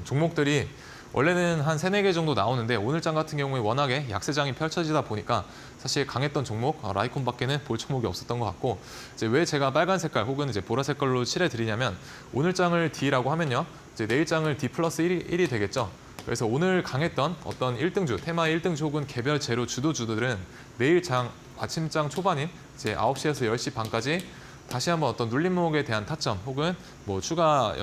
종목들이 원래는 한 3, 4개 정도 나오는데, 오늘 장 같은 경우에 워낙에 약세장이 펼쳐지다 보니까 사실 강했던 종목 라이콘밖에는 볼 종목이 없었던 것 같고, 이제 왜 제가 빨간 색깔 혹은 이제 보라 색깔로 칠해드리냐면, 오늘 장을 D라고 하면요, 이제 내일 장을 D 플러스 1이 되겠죠. 그래서 오늘 강했던 어떤 1등주, 테마의 1등주 혹은 개별 재료 주도주들은 내일 장 아침장 초반인 이제 9시에서 10시 반까지 다시 한번 어떤 눌림목에 대한 타점 혹은 뭐 추가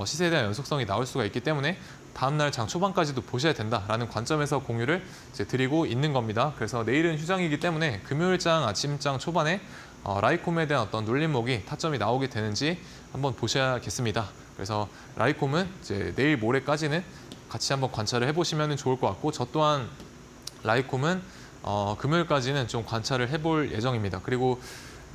시세에 대한 연속성이 나올 수가 있기 때문에 다음날 장 초반까지도 보셔야 된다라는 관점에서 공유를 이제 드리고 있는 겁니다. 그래서 내일은 휴장이기 때문에 금요일장 아침장 초반에 라이콤에 대한 어떤 눌림목이 타점이 나오게 되는지 한번 보셔야겠습니다. 그래서 라이콤은 이제 내일 모레까지는 같이 한번 관찰을 해보시면 좋을 것 같고, 저 또한 라이콤은 금요일까지는 좀 관찰을 해볼 예정입니다. 그리고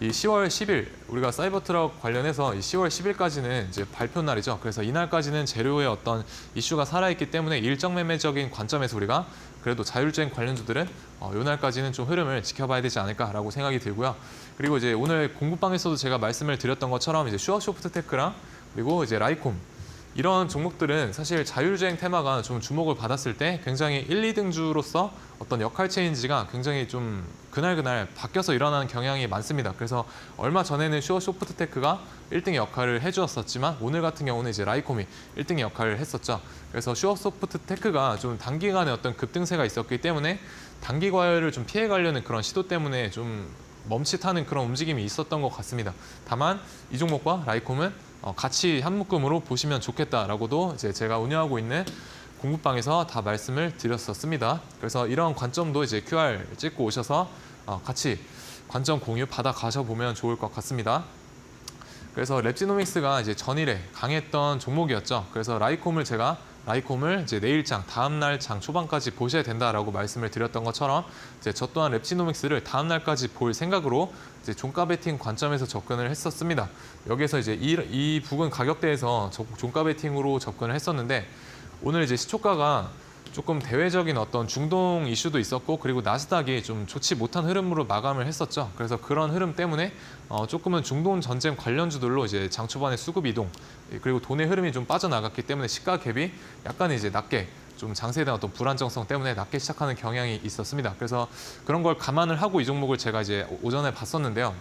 이 10월 10일 우리가 사이버트럭 관련해서 이 10월 10일까지는 이제 발표 날이죠. 그래서 이날까지는 재료의 어떤 이슈가 살아있기 때문에 일정 매매적인 관점에서 우리가 그래도 자율주행 관련주들은 이날까지는 좀 흐름을 지켜봐야 되지 않을까라고 생각이 들고요. 그리고 이제 오늘 공부방에서도 제가 말씀을 드렸던 것처럼 이제 슈어소프트테크랑 그리고 이제 라이콤 이런 종목들은 사실 자율주행 테마가 좀 주목을 받았을 때 굉장히 1, 2등주로서 어떤 역할 체인지가 굉장히 좀 그날 바뀌어서 일어나는 경향이 많습니다. 그래서 얼마 전에는 슈어소프트테크가 1등의 역할을 해주었었지만 오늘 같은 경우는 이제 라이콤이 1등의 역할을 했었죠. 그래서 슈어소프트테크가 좀 단기간에 어떤 급등세가 있었기 때문에 단기 과열을 좀 피해가려는 그런 시도 때문에 좀 멈칫하는 그런 움직임이 있었던 것 같습니다. 다만 이 종목과 라이콤은 같이 한 묶음으로 보시면 좋겠다라고도 이제 제가 운영하고 있는 공부방에서 다 말씀을 드렸었습니다. 그래서 이런 관점도 이제 QR 찍고 오셔서 같이 관점 공유 받아 가셔 보면 좋을 것 같습니다. 그래서 랩지노믹스가 이제 전일에 강했던 종목이었죠. 그래서 라이콤을 이제 내일장 다음날 장 초반까지 보셔야 된다라고 말씀을 드렸던 것처럼 이제 저 또한 랩지노믹스를 다음날까지 볼 생각으로 이제 종가 베팅 관점에서 접근을 했었습니다. 여기서 이제 이 부근 가격대에서 종가 베팅으로 접근을 했었는데 오늘 이제 시초가가 조금 대외적인 어떤 중동 이슈도 있었고 그리고 나스닥이 좀 좋지 못한 흐름으로 마감을 했었죠. 그래서 그런 흐름 때문에 조금은 중동 전쟁 관련주들로 이제 장 초반에 수급 이동 그리고 돈의 흐름이 좀 빠져나갔기 때문에 시가 갭이 약간 이제 낮게 좀 장세에 대한 어떤 불안정성 때문에 낮게 시작하는 경향이 있었습니다. 그래서 그런 걸 감안을 하고 이 종목을 제가 이제 오전에 봤었는데요.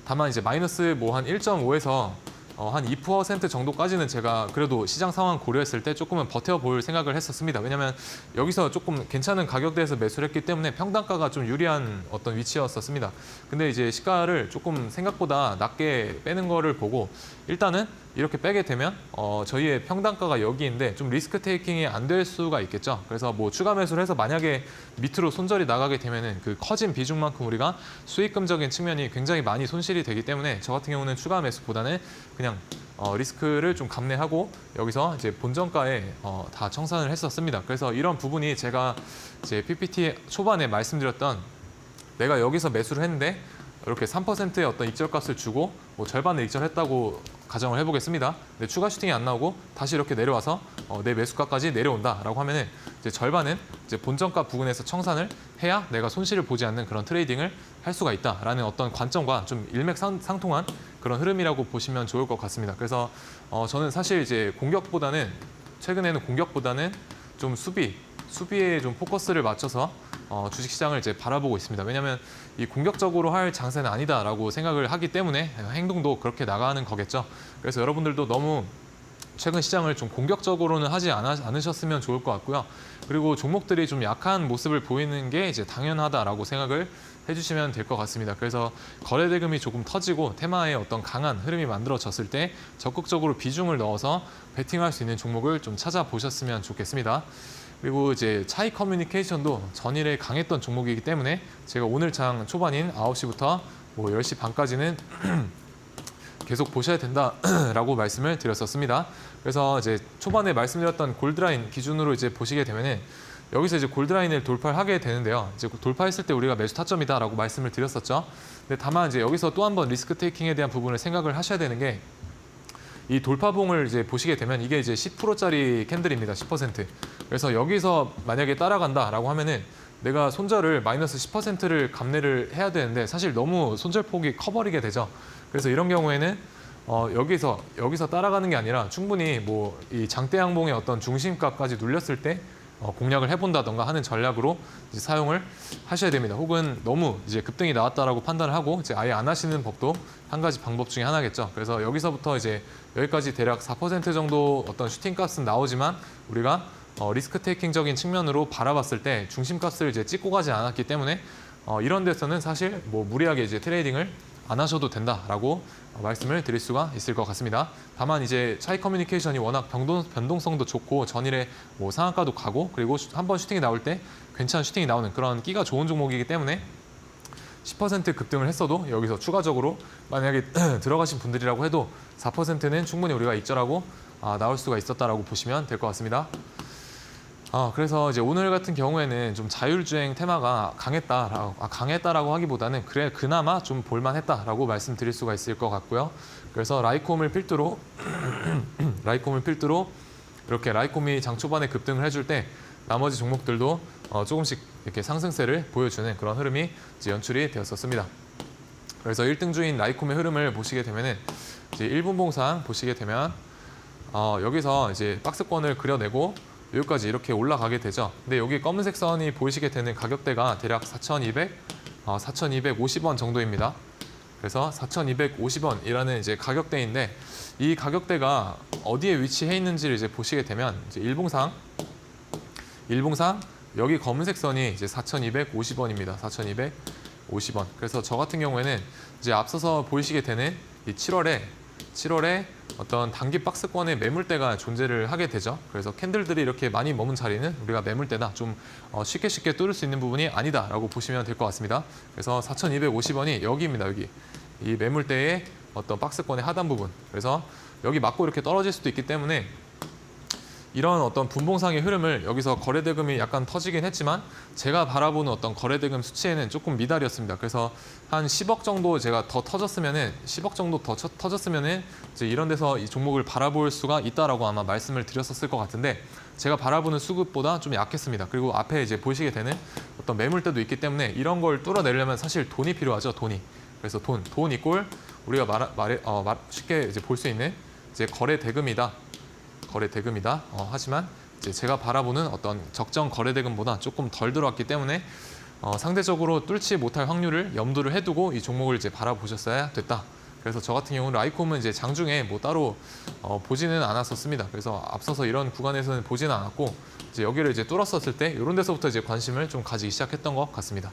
다만 이제 마이너스 뭐 한 1.5에서 한 2% 정도까지는 제가 그래도 시장 상황 고려했을 때 조금은 버텨볼 생각을 했었습니다. 왜냐하면 여기서 조금 괜찮은 가격대에서 매수를 했기 때문에 평단가가 좀 유리한 어떤 위치였었습니다. 근데 이제 시가를 조금 생각보다 낮게 빼는 거를 보고 일단은 이렇게 빼게 되면 저희의 평단가가 여기인데 좀 리스크 테이킹이 안 될 수가 있겠죠. 그래서 뭐 추가 매수를 해서 만약에 밑으로 손절이 나가게 되면은 그 커진 비중만큼 우리가 수익금적인 측면이 굉장히 많이 손실이 되기 때문에 저 같은 경우는 추가 매수보다는 그냥 리스크를 좀 감내하고 여기서 이제 본전가에 다 청산을 했었습니다. 그래서 이런 부분이 제가 이제 PPT 초반에 말씀드렸던 내가 여기서 매수를 했는데 이렇게 3%의 어떤 익절값을 주고 뭐 절반을 익절했다고 가정을 해보겠습니다. 근데 추가 슈팅이 안 나오고 다시 이렇게 내려와서 내 매수가까지 내려온다라고 하면은 이제 절반은 이제 본전가 부근에서 청산을 해야 내가 손실을 보지 않는 그런 트레이딩을 할 수가 있다라는 어떤 관점과 좀 일맥상통한 그런 흐름이라고 보시면 좋을 것 같습니다. 그래서 저는 사실 이제 최근에는 공격보다는 좀 수비에 좀 포커스를 맞춰서 주식시장을 이제 바라보고 있습니다. 왜냐하면 이 공격적으로 할 장세는 아니다라고 생각을 하기 때문에 행동도 그렇게 나가는 거겠죠. 그래서 여러분들도 너무 최근 시장을 좀 공격적으로는 하지 않으셨으면 좋을 것 같고요. 그리고 종목들이 좀 약한 모습을 보이는 게 이제 당연하다라고 생각을 해주시면 될 것 같습니다. 그래서 거래 대금이 조금 터지고 테마의 어떤 강한 흐름이 만들어졌을 때 적극적으로 비중을 넣어서 베팅할 수 있는 종목을 좀 찾아보셨으면 좋겠습니다. 그리고 이제 차이 커뮤니케이션도 전일에 강했던 종목이기 때문에 제가 오늘 장 초반인 9시부터 뭐 10시 반까지는 계속 보셔야 된다라고 말씀을 드렸었습니다. 그래서 이제 초반에 말씀드렸던 골드라인 기준으로 이제 보시게 되면은 여기서 이제 골드라인을 돌파를 하게 되는데요. 이제 돌파했을 때 우리가 매수 타점이다라고 말씀을 드렸었죠. 근데 다만 이제 여기서 또 한 번 리스크 테이킹에 대한 부분을 생각을 하셔야 되는 게 이 돌파봉을 이제 보시게 되면 이게 이제 10%짜리 캔들입니다. 10%. 그래서 여기서 만약에 따라간다라고 하면은 내가 손절을 마이너스 10%를 감내를 해야 되는데 사실 너무 손절폭이 커버리게 되죠. 그래서 이런 경우에는 여기서 따라가는 게 아니라 충분히 뭐 이 장대 양봉의 어떤 중심가까지 눌렸을 때 공략을 해본다던가 하는 전략으로 이제 사용을 하셔야 됩니다. 혹은 너무 이제 급등이 나왔다라고 판단을 하고 이제 아예 안 하시는 법도 한 가지 방법 중에 하나겠죠. 그래서 여기서부터 이제 여기까지 대략 4% 정도 어떤 슈팅 값은 나오지만 우리가 리스크 테이킹적인 측면으로 바라봤을 때 중심 값을 이제 찍고 가지 않았기 때문에 이런 데서는 사실 뭐 무리하게 이제 트레이딩을 안 하셔도 된다라고 말씀을 드릴 수가 있을 것 같습니다. 다만 이제 차이 커뮤니케이션이 워낙 변동성도 좋고 전일에 뭐 상한가도 가고 그리고 한번 슈팅이 나올 때 괜찮은 슈팅이 나오는 그런 끼가 좋은 종목이기 때문에 10% 급등을 했어도 여기서 추가적으로 만약에 들어가신 분들이라고 해도 4%는 충분히 우리가 익절하고 나올 수가 있었다라고 보시면 될 것 같습니다. 그래서 이제 오늘 같은 경우에는 좀 자율주행 테마가 강했다라고 하기보다는 그래 그나마 좀 볼만했다라고 말씀드릴 수가 있을 것 같고요. 그래서 라이콤을 필두로 이렇게 라이콤이 장 초반에 급등을 해줄 때 나머지 종목들도 조금씩 이렇게 상승세를 보여주는 그런 흐름이 이제 연출이 되었었습니다. 그래서 1등주인 라이콤의 흐름을 보시게 되면은 이제 1분 봉상 보시게 되면 여기서 이제 박스권을 그려내고 여기까지 이렇게 올라가게 되죠. 근데 여기 검은색 선이 보이시게 되는 가격대가 대략 4,250원 정도입니다. 그래서 4,250원이라는 이제 가격대인데 이 가격대가 어디에 위치해 있는지를 이제 보시게 되면 이제 일봉상 여기 검은색 선이 이제 4,250원입니다. 4,250원. 그래서 저 같은 경우에는 이제 앞서서 보이시게 되는 이 7월에 어떤 단기 박스권의 매물대가 존재를 하게 되죠. 그래서 캔들들이 이렇게 많이 머문 자리는 우리가 매물대다, 좀 쉽게 뚫을 수 있는 부분이 아니다라고 보시면 될 것 같습니다. 그래서 4,250원이 여기입니다. 여기 이 매물대의 어떤 박스권의 하단 부분. 그래서 여기 맞고 이렇게 떨어질 수도 있기 때문에 이런 어떤 분봉상의 흐름을 여기서 거래대금이 약간 터지긴 했지만 제가 바라보는 어떤 거래대금 수치에는 조금 미달이었습니다. 그래서 한 10억 정도 제가 더 터졌으면은 10억 정도 더 터졌으면은 이제 이런 데서 이 종목을 바라볼 수가 있다라고 아마 말씀을 드렸었을 것 같은데 제가 바라보는 수급보다 좀 약했습니다. 그리고 앞에 이제 보시게 되는 어떤 매물대도 있기 때문에 이런 걸 뚫어내려면 사실 돈이 필요하죠. 돈이. 그래서 돈 이꼴 우리가 쉽게 이제 볼 수 있는 이제 거래대금이다. 하지만 이제 제가 바라보는 어떤 적정 거래대금보다 조금 덜 들어왔기 때문에 상대적으로 뚫지 못할 확률을 염두를 해두고 이 종목을 이제 바라보셨어야 됐다. 그래서 저 같은 경우는 라이콤은 이제 장중에 뭐 따로 보지는 않았었습니다. 그래서 앞서서 이런 구간에서는 보지는 않았고 이제 여기를 이제 뚫었었을 때 이런 데서부터 이제 관심을 좀 가지기 시작했던 것 같습니다.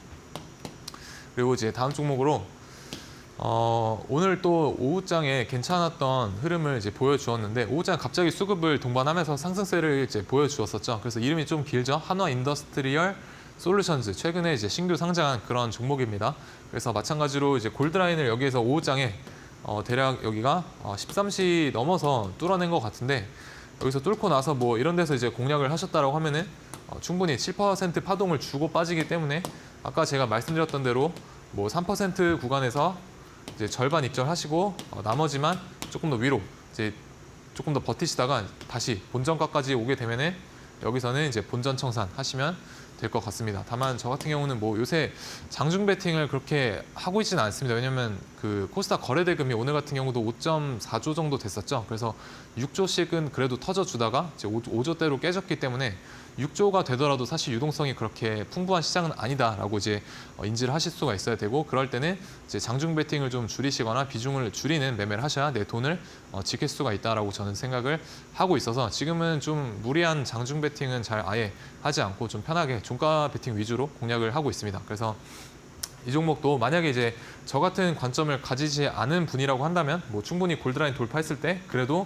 그리고 이제 다음 종목으로 오늘 또 오후장에 괜찮았던 흐름을 이제 보여주었는데 오후장 갑자기 수급을 동반하면서 상승세를 이제 보여주었었죠. 그래서 이름이 좀 길죠. 한화 인더스트리얼 솔루션즈, 최근에 이제 신규 상장한 그런 종목입니다. 그래서 마찬가지로 이제 골드라인을 여기에서 오후장에 대략 여기가 13시 넘어서 뚫어낸 것 같은데 여기서 뚫고 나서 뭐 이런 데서 이제 공략을 하셨다라고 하면은 충분히 7% 파동을 주고 빠지기 때문에 아까 제가 말씀드렸던 대로 뭐 3% 구간에서 이제 절반 입절하시고 나머지만 조금 더 위로 이제 조금 더 버티시다가 다시 본전가까지 오게 되면은 여기서는 이제 본전 청산 하시면 될 것 같습니다. 다만 저 같은 경우는 뭐 요새 장중 베팅을 그렇게 하고 있지는 않습니다. 왜냐면 그 코스닥 거래대금이 오늘 같은 경우도 5.4조 정도 됐었죠. 그래서 6조씩은 그래도 터져주다가 이제 5조대로 깨졌기 때문에 6조가 되더라도 사실 유동성이 그렇게 풍부한 시장은 아니다라고 이제 인지를 하실 수가 있어야 되고 그럴 때는 이제 장중 베팅을 좀 줄이시거나 비중을 줄이는 매매를 하셔야 내 돈을 지킬 수가 있다라고 저는 생각을 하고 있어서 지금은 좀 무리한 장중 베팅은 잘 아예 하지 않고 좀 편하게 종가 베팅 위주로 공략을 하고 있습니다. 그래서 이 종목도 만약에 이제 저 같은 관점을 가지지 않은 분이라고 한다면 뭐 충분히 골드라인 돌파했을 때 그래도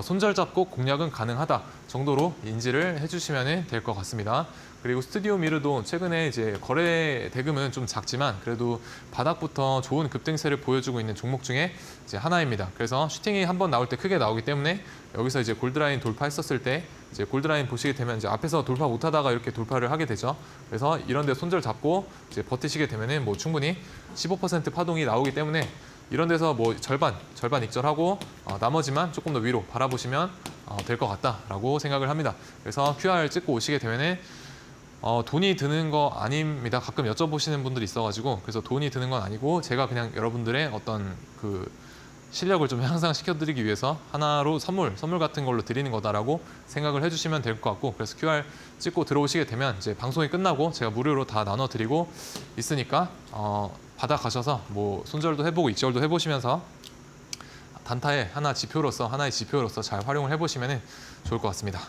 손절 잡고 공략은 가능하다 정도로 인지를 해주시면 될 것 같습니다. 그리고 스튜디오 미르도 최근에 이제 거래 대금은 좀 작지만 그래도 바닥부터 좋은 급등세를 보여주고 있는 종목 중에 이제 하나입니다. 그래서 슈팅이 한번 나올 때 크게 나오기 때문에 여기서 이제 골드라인 돌파했었을 때 이제 골드라인 보시게 되면 이제 앞에서 돌파 못하다가 이렇게 돌파를 하게 되죠. 그래서 이런 데 손절 잡고 이제 버티시게 되면은 뭐 충분히 15% 파동이 나오기 때문에 이런 데서 뭐 절반 익절하고 나머지만 조금 더 위로 바라보시면 될 것 같다라고 생각을 합니다. 그래서 QR 찍고 오시게 되면은 돈이 드는 거 아닙니다. 가끔 여쭤보시는 분들이 있어가지고 그래서 돈이 드는 건 아니고 제가 그냥 여러분들의 어떤 그 실력을 좀 향상시켜드리기 위해서 하나로 선물 같은 걸로 드리는 거다라고 생각을 해주시면 될 것 같고 그래서 QR 찍고 들어오시게 되면 이제 방송이 끝나고 제가 무료로 다 나눠드리고 있으니까 받아가셔서 뭐 손절도 해보고 익절도 해보시면서 단타의 하나의 지표로서 잘 활용을 해보시면 좋을 것 같습니다.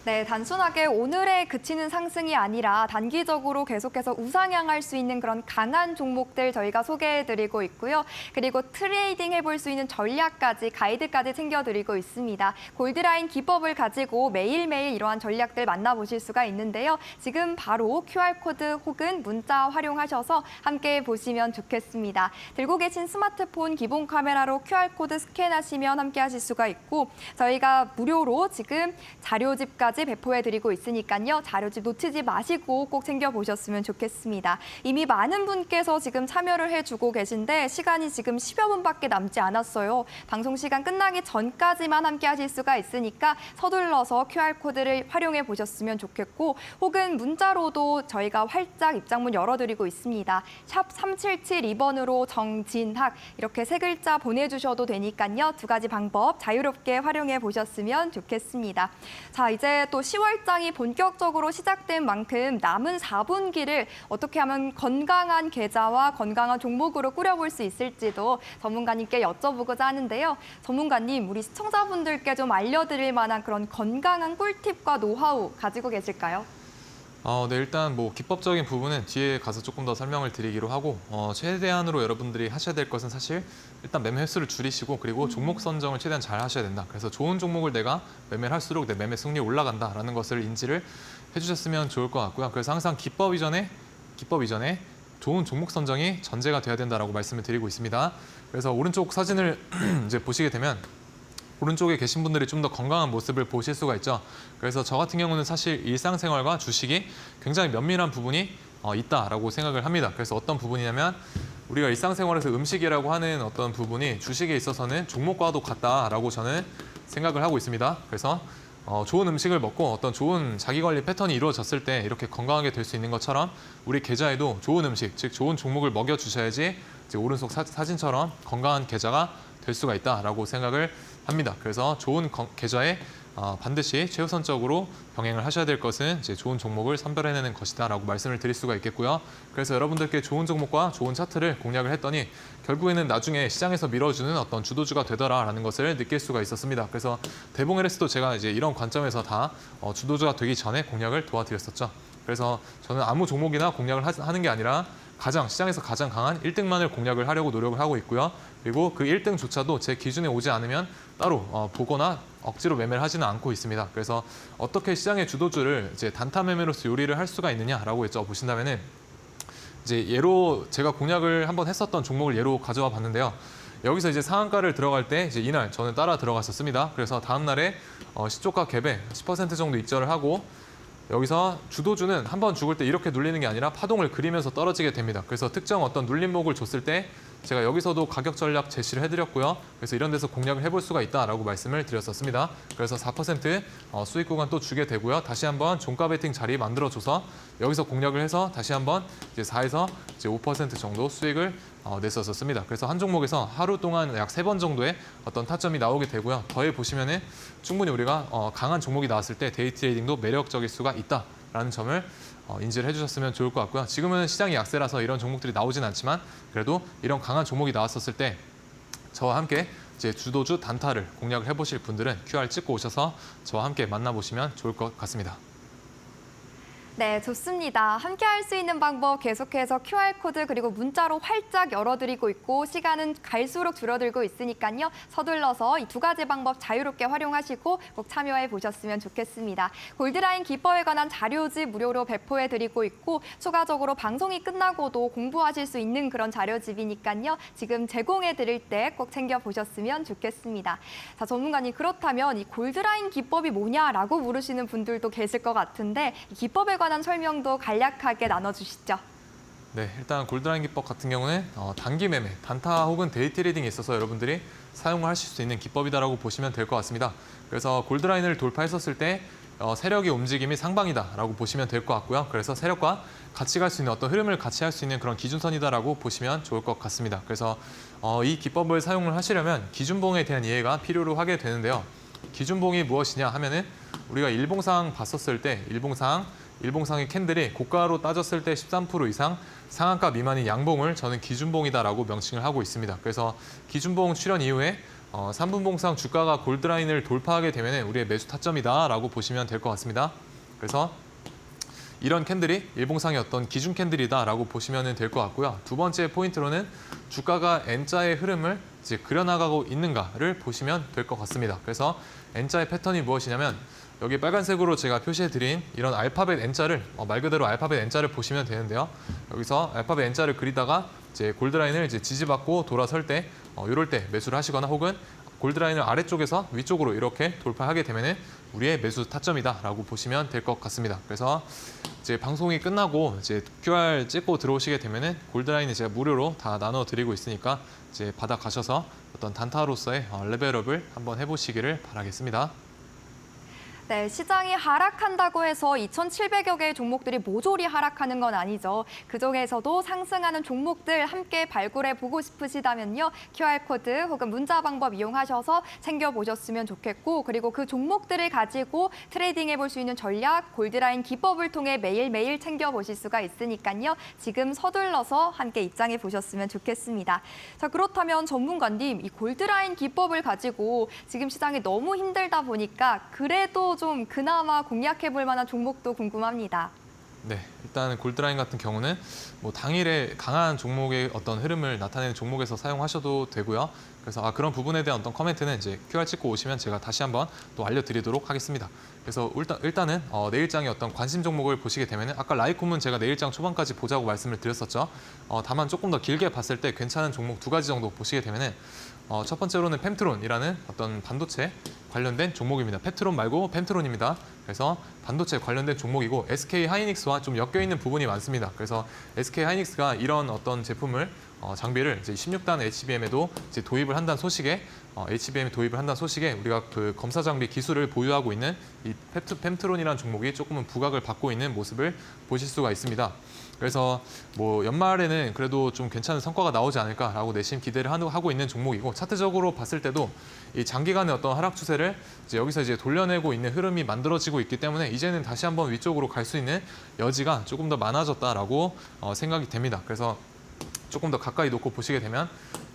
네, 단순하게 오늘에 그치는 상승이 아니라 단기적으로 계속해서 우상향할 수 있는 그런 강한 종목들 저희가 소개해드리고 있고요. 그리고 트레이딩 해볼 수 있는 전략까지, 가이드까지 챙겨드리고 있습니다. 골드라인 기법을 가지고 매일매일 이러한 전략들 만나보실 수가 있는데요. 지금 바로 QR코드 혹은 문자 활용하셔서 함께 보시면 좋겠습니다. 들고 계신 스마트폰 기본 카메라로 QR코드 스캔하시면 함께 하실 수가 있고 저희가 무료로 지금 자료집까지 배포해드리고 있으니까요. 자료집 놓치지 마시고 꼭 챙겨보셨으면 좋겠습니다. 이미 많은 분께서 지금 참여를 해주고 계신데 시간이 지금 10여 분밖에 남지 않았어요. 방송 시간 끝나기 전까지만 함께 하실 수가 있으니까 서둘러서 QR코드를 활용해 보셨으면 좋겠고 혹은 문자로도 저희가 활짝 입장문 열어드리고 있습니다. 샵 3772번으로 정진학 이렇게 세 글자 보내주셔도 되니까요. 두 가지 방법 자유롭게 활용해 보셨으면 좋겠습니다. 자, 이제 또 10월장이 본격적으로 시작된 만큼 남은 4분기를 어떻게 하면 건강한 계좌와 건강한 종목으로 꾸려볼 수 있을지도 전문가님께 여쭤보고자 하는데요. 전문가님, 우리 시청자분들께 좀 알려드릴 만한 그런 건강한 꿀팁과 노하우 가지고 계실까요? 네, 일단 뭐 기법적인 부분은 뒤에 가서 조금 더 설명을 드리기로 하고 최대한으로 여러분들이 하셔야 될 것은 사실 일단 매매 횟수를 줄이시고 그리고 종목 선정을 최대한 잘 하셔야 된다. 그래서 좋은 종목을 내가 매매를 할수록 내 매매 승률이 올라간다라는 것을 인지를 해주셨으면 좋을 것 같고요. 그래서 항상 기법 이전에 좋은 종목 선정이 전제가 돼야 된다라고 말씀을 드리고 있습니다. 그래서 오른쪽 사진을 이제 보시게 되면 오른쪽에 계신 분들이 좀 더 건강한 모습을 보실 수가 있죠. 그래서 저 같은 경우는 사실 일상생활과 주식이 굉장히 면밀한 부분이 있다라고 생각을 합니다. 그래서 어떤 부분이냐면 우리가 일상생활에서 음식이라고 하는 어떤 부분이 주식에 있어서는 종목과도 같다라고 저는 생각을 하고 있습니다. 그래서 좋은 음식을 먹고 어떤 좋은 자기관리 패턴이 이루어졌을 때 이렇게 건강하게 될 수 있는 것처럼 우리 계좌에도 좋은 음식, 즉 좋은 종목을 먹여주셔야지 이제 오른쪽 사진처럼 건강한 계좌가 될 수가 있다라고 생각을 합니다. 그래서 좋은 계좌에 반드시 최우선적으로 병행을 하셔야 될 것은 이제 좋은 종목을 선별해내는 것이다라고 말씀을 드릴 수가 있겠고요. 그래서 여러분들께 좋은 종목과 좋은 차트를 공략을 했더니 결국에는 나중에 시장에서 밀어주는 어떤 주도주가 되더라라는 것을 느낄 수가 있었습니다. 그래서 대봉 LS도 제가 이제 이런 관점에서 다 주도주가 되기 전에 공략을 도와드렸었죠. 그래서 저는 아무 종목이나 공략을 하는 게 아니라 시장에서 가장 강한 1등만을 공략을 하려고 노력을 하고 있고요. 그리고 그 1등조차도 제 기준에 오지 않으면 따로 보거나 억지로 매매를 하지는 않고 있습니다. 그래서 어떻게 시장의 주도주를 이제 단타 매매로서 요리를 할 수가 있느냐라고 여쭤보신다면은 이제 예로 제가 공략을 한번 했었던 종목을 예로 가져와 봤는데요. 여기서 이제 상한가를 들어갈 때 이제 이날 저는 따라 들어갔었습니다. 그래서 다음 날에 시초가 갭에 10% 정도 입절을 하고 여기서 주도주는 한번 죽을 때 이렇게 눌리는 게 아니라 파동을 그리면서 떨어지게 됩니다. 그래서 특정 어떤 눌림목을 줬을 때 제가 여기서도 가격 전략 제시를 해드렸고요. 그래서 이런 데서 공략을 해볼 수가 있다라고 말씀을 드렸었습니다. 그래서 4% 수익 구간 또 주게 되고요. 다시 한번 종가 베팅 자리 만들어줘서 여기서 공략을 해서 다시 한번 이제 4에서 이제 5% 정도 수익을 냈었습니다. 그래서 한 종목에서 하루 동안 약 3번 정도의 어떤 타점이 나오게 되고요. 더해 보시면은 충분히 우리가 강한 종목이 나왔을 때 데이 트레이딩도 매력적일 수가 있다라는 점을 인지를 해주셨으면 좋을 것 같고요. 지금은 시장이 약세라서 이런 종목들이 나오진 않지만 그래도 이런 강한 종목이 나왔었을 때 저와 함께 이제 주도주 단타를 공략을 해보실 분들은 QR 찍고 오셔서 저와 함께 만나보시면 좋을 것 같습니다. 네, 좋습니다. 함께 할 수 있는 방법 계속해서 QR코드 그리고 문자로 활짝 열어드리고 있고 시간은 갈수록 줄어들고 있으니까요. 서둘러서 이 두 가지 방법 자유롭게 활용하시고 꼭 참여해 보셨으면 좋겠습니다. 골드라인 기법에 관한 자료집 무료로 배포해드리고 있고 추가적으로 방송이 끝나고도 공부하실 수 있는 그런 자료집이니까요. 지금 제공해드릴 때 꼭 챙겨보셨으면 좋겠습니다. 자, 전문가님 그렇다면 이 골드라인 기법이 뭐냐라고 물으시는 분들도 계실 것 같은데 이 기법에 관한 설명도 간략하게 나눠주시죠. 네, 일단 골드라인 기법 같은 경우는 단기 매매, 단타 혹은 데이 트레이딩에 있어서 여러분들이 사용을 하실 수 있는 기법이다라고 보시면 될 것 같습니다. 그래서 골드라인을 돌파했었을 때 세력의 움직임이 상방이다라고 보시면 될 것 같고요. 그래서 세력과 같이 갈 수 있는 어떤 흐름을 같이 할 수 있는 그런 기준선이다라고 보시면 좋을 것 같습니다. 그래서 이 기법을 사용을 하시려면 기준봉에 대한 이해가 필요로 하게 되는데요. 기준봉이 무엇이냐 하면은 우리가 일봉상 봤었을 때 일봉상의 캔들이 고가로 따졌을 때 13% 이상 상한가 미만인 양봉을 저는 기준봉이다라고 명칭을 하고 있습니다. 그래서 기준봉 출현 이후에 3분봉상 주가가 골드라인을 돌파하게 되면 우리의 매수 타점이다라고 보시면 될 것 같습니다. 그래서 이런 캔들이 일봉상의 어떤 기준 캔들이다라고 보시면 될 것 같고요. 두 번째 포인트로는 주가가 N자의 흐름을 이제 그려나가고 있는가를 보시면 될 것 같습니다. 그래서 N자의 패턴이 무엇이냐면 여기 빨간색으로 제가 표시해드린 이런 알파벳 N자를 말 그대로 알파벳 N자를 보시면 되는데요. 여기서 알파벳 N자를 그리다가 이제 골드라인을 이제 지지받고 돌아설 때 이럴 때 매수를 하시거나 혹은 골드라인을 아래쪽에서 위쪽으로 이렇게 돌파하게 되면은 우리의 매수 타점이다라고 보시면 될 것 같습니다. 그래서 이제 방송이 끝나고 이제 QR 찍고 들어오시게 되면은 골드라인이 제가 무료로 다 나눠 드리고 있으니까 이제 받아 가셔서 어떤 단타로서의 레벨업을 한번 해보시기를 바라겠습니다. 네, 시장이 하락한다고 해서 2,700여 개의 종목들이 모조리 하락하는 건 아니죠. 그중에서도 상승하는 종목들 함께 발굴해 보고 싶으시다면요. QR코드 혹은 문자 방법 이용하셔서 챙겨보셨으면 좋겠고 그리고 그 종목들을 가지고 트레이딩해 볼 수 있는 전략, 골드라인 기법을 통해 매일매일 챙겨보실 수가 있으니까요. 지금 서둘러서 함께 입장해 보셨으면 좋겠습니다. 자, 그렇다면 전문가님, 이 골드라인 기법을 가지고 지금 시장이 너무 힘들다 보니까 그래도 좀 그나마 공략해 볼 만한 종목도 궁금합니다. 네, 일단 골드라인 같은 경우는 뭐 당일에 강한 종목의 어떤 흐름을 나타내는 종목에서 사용하셔도 되고요. 그래서 그런 부분에 대한 어떤 코멘트는 이제 QR 찍고 오시면 제가 다시 한번 또 알려드리도록 하겠습니다. 그래서 일단은 내일장의 어떤 관심 종목을 보시게 되면 아까 라이콤은 제가 내일장 초반까지 보자고 말씀을 드렸었죠. 다만 조금 더 길게 봤을 때 괜찮은 종목 두 가지 정도 보시게 되면은 첫 번째로는 펜트론이라는 어떤 반도체 관련된 종목입니다. 페트론 말고 펜트론입니다. 그래서 반도체 관련된 종목이고 SK 하이닉스와 좀 엮여 있는 부분이 많습니다. 그래서 SK 하이닉스가 이런 어떤 제품을 장비를 이제 16단 HBM에도 이제 도입을 한다는 소식에 HBM 도입을 한다는 소식에 우리가 그 검사 장비 기술을 보유하고 있는 이 펜트론이라는 종목이 조금은 부각을 받고 있는 모습을 보실 수가 있습니다. 그래서 뭐 연말에는 그래도 좀 괜찮은 성과가 나오지 않을까라고 내심 기대를 하고 있는 종목이고 차트적으로 봤을 때도 이 장기간의 어떤 하락 추세를 이제 여기서 이제 돌려내고 있는 흐름이 만들어지고 있기 때문에 이제는 다시 한번 위쪽으로 갈 수 있는 여지가 조금 더 많아졌다라고 생각이 됩니다. 그래서 조금 더 가까이 놓고 보시게 되면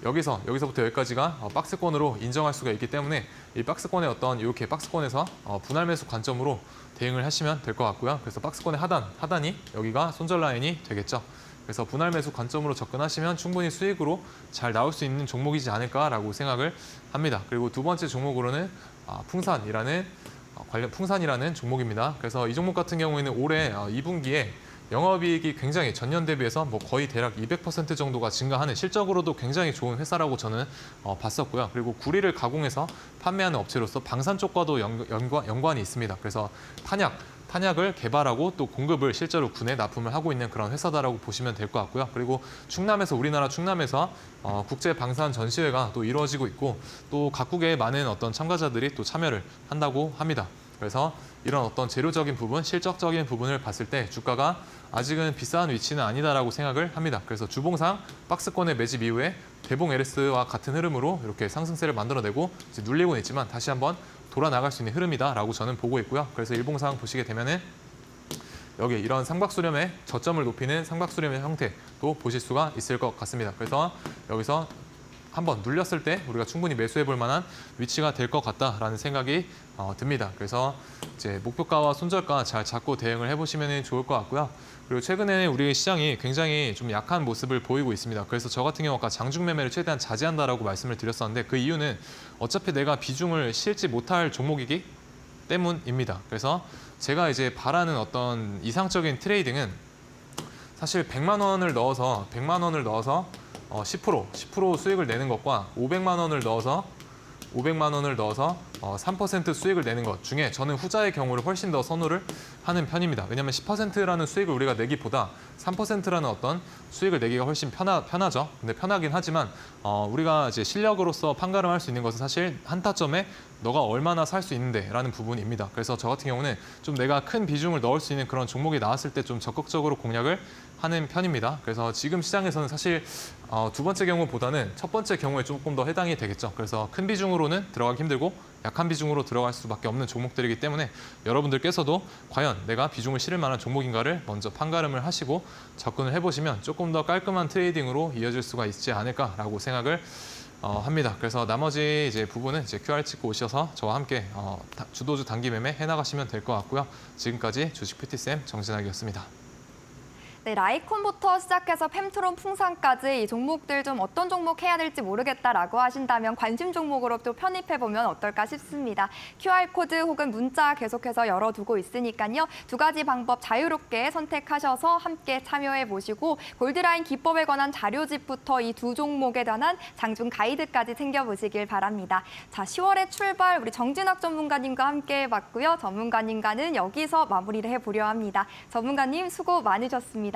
여기서부터 여기까지가 박스권으로 인정할 수가 있기 때문에 이 박스권의 어떤 이렇게 박스권에서 분할 매수 관점으로 대응을 하시면 될 것 같고요. 그래서 박스권의 하단이 여기가 손절 라인이 되겠죠. 그래서 분할 매수 관점으로 접근하시면 충분히 수익으로 잘 나올 수 있는 종목이지 않을까라고 생각을 합니다. 그리고 두 번째 종목으로는 풍산이라는 종목입니다. 그래서 이 종목 같은 경우에는 올해 2분기에 영업이익이 굉장히 전년 대비해서 뭐 거의 대략 200% 정도가 증가하는 실적으로도 굉장히 좋은 회사라고 저는 봤었고요. 그리고 구리를 가공해서 판매하는 업체로서 방산 쪽과도 연관이 있습니다. 그래서 탄약을 개발하고 또 공급을 실제로 군에 납품을 하고 있는 그런 회사다라고 보시면 될 것 같고요. 그리고 우리나라 충남에서 국제 방산 전시회가 또 이루어지고 있고 또 각국의 많은 어떤 참가자들이 또 참여를 한다고 합니다. 그래서 이런 어떤 재료적인 부분, 실적적인 부분을 봤을 때 주가가 아직은 비싼 위치는 아니다라고 생각을 합니다. 그래서 주봉상 박스권의 매집 이후에 대봉 LS와 같은 흐름으로 이렇게 상승세를 만들어내고 이제 눌리고는 있지만 다시 한번 돌아 나갈 수 있는 흐름이다라고 저는 보고 있고요. 그래서 일봉상 보시게 되면은 여기 이런 삼각수렴의 저점을 높이는 삼각수렴의 형태도 보실 수가 있을 것 같습니다. 그래서 여기서 한번 눌렸을 때 우리가 충분히 매수해 볼 만한 위치가 될 것 같다라는 생각이 듭니다. 그래서 이제 목표가와 손절가 잘 잡고 대응을 해보시면 좋을 것 같고요. 그리고 최근에 우리 시장이 굉장히 좀 약한 모습을 보이고 있습니다. 그래서 저 같은 경우 아까 장중 매매를 최대한 자제한다라고 말씀을 드렸었는데 그 이유는 어차피 내가 비중을 실지 못할 종목이기 때문입니다. 그래서 제가 이제 바라는 어떤 이상적인 트레이딩은 사실 100만 원을 넣어서 10% 수익을 내는 것과 500만 원을 넣어서 3% 수익을 내는 것 중에 저는 후자의 경우를 훨씬 더 선호를 하는 편입니다. 왜냐하면 10%라는 수익을 우리가 내기보다 3%라는 어떤 수익을 내기가 훨씬 편하죠. 근데 편하긴 하지만 우리가 이제 실력으로서 판가름할 수 있는 것은 사실 한 타점에 너가 얼마나 살 수 있는데라는 부분입니다. 그래서 저 같은 경우는 좀 내가 큰 비중을 넣을 수 있는 그런 종목이 나왔을 때 좀 적극적으로 공략을 하는 편입니다. 그래서 지금 시장에서는 사실 두 번째 경우보다는 첫 번째 경우에 조금 더 해당이 되겠죠. 그래서 큰 비중으로는 들어가기 힘들고 약한 비중으로 들어갈 수밖에 없는 종목들이기 때문에 여러분들께서도 과연 내가 비중을 실을 만한 종목인가를 먼저 판가름을 하시고 접근을 해보시면 조금 더 깔끔한 트레이딩으로 이어질 수가 있지 않을까라고 생각을 합니다. 그래서 나머지 이제 부분은 이제 QR 찍고 오셔서 저와 함께 주도주 단기 매매 해나가시면 될 것 같고요. 지금까지 주식 PT쌤 정진학이었습니다. 네, 라이콘부터 시작해서 펜트론, 풍산까지 이 종목들 좀 어떤 종목 해야 될지 모르겠다라고 하신다면 관심 종목으로 또 편입해보면 어떨까 싶습니다. QR코드 혹은 문자 계속해서 열어두고 있으니까요. 두 가지 방법 자유롭게 선택하셔서 함께 참여해보시고 골드라인 기법에 관한 자료집부터 이 두 종목에 관한 장중 가이드까지 챙겨보시길 바랍니다. 자, 10월의 출발 우리 정진학 전문가님과 함께 해봤고요. 전문가님과는 여기서 마무리를 해보려 합니다. 전문가님 수고 많으셨습니다.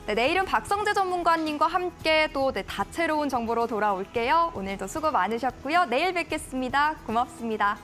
네, 내일은 박성재 전문가님과 함께 또 다채로운 정보로 돌아올게요. 오늘도 수고 많으셨고요. 내일 뵙겠습니다. 고맙습니다.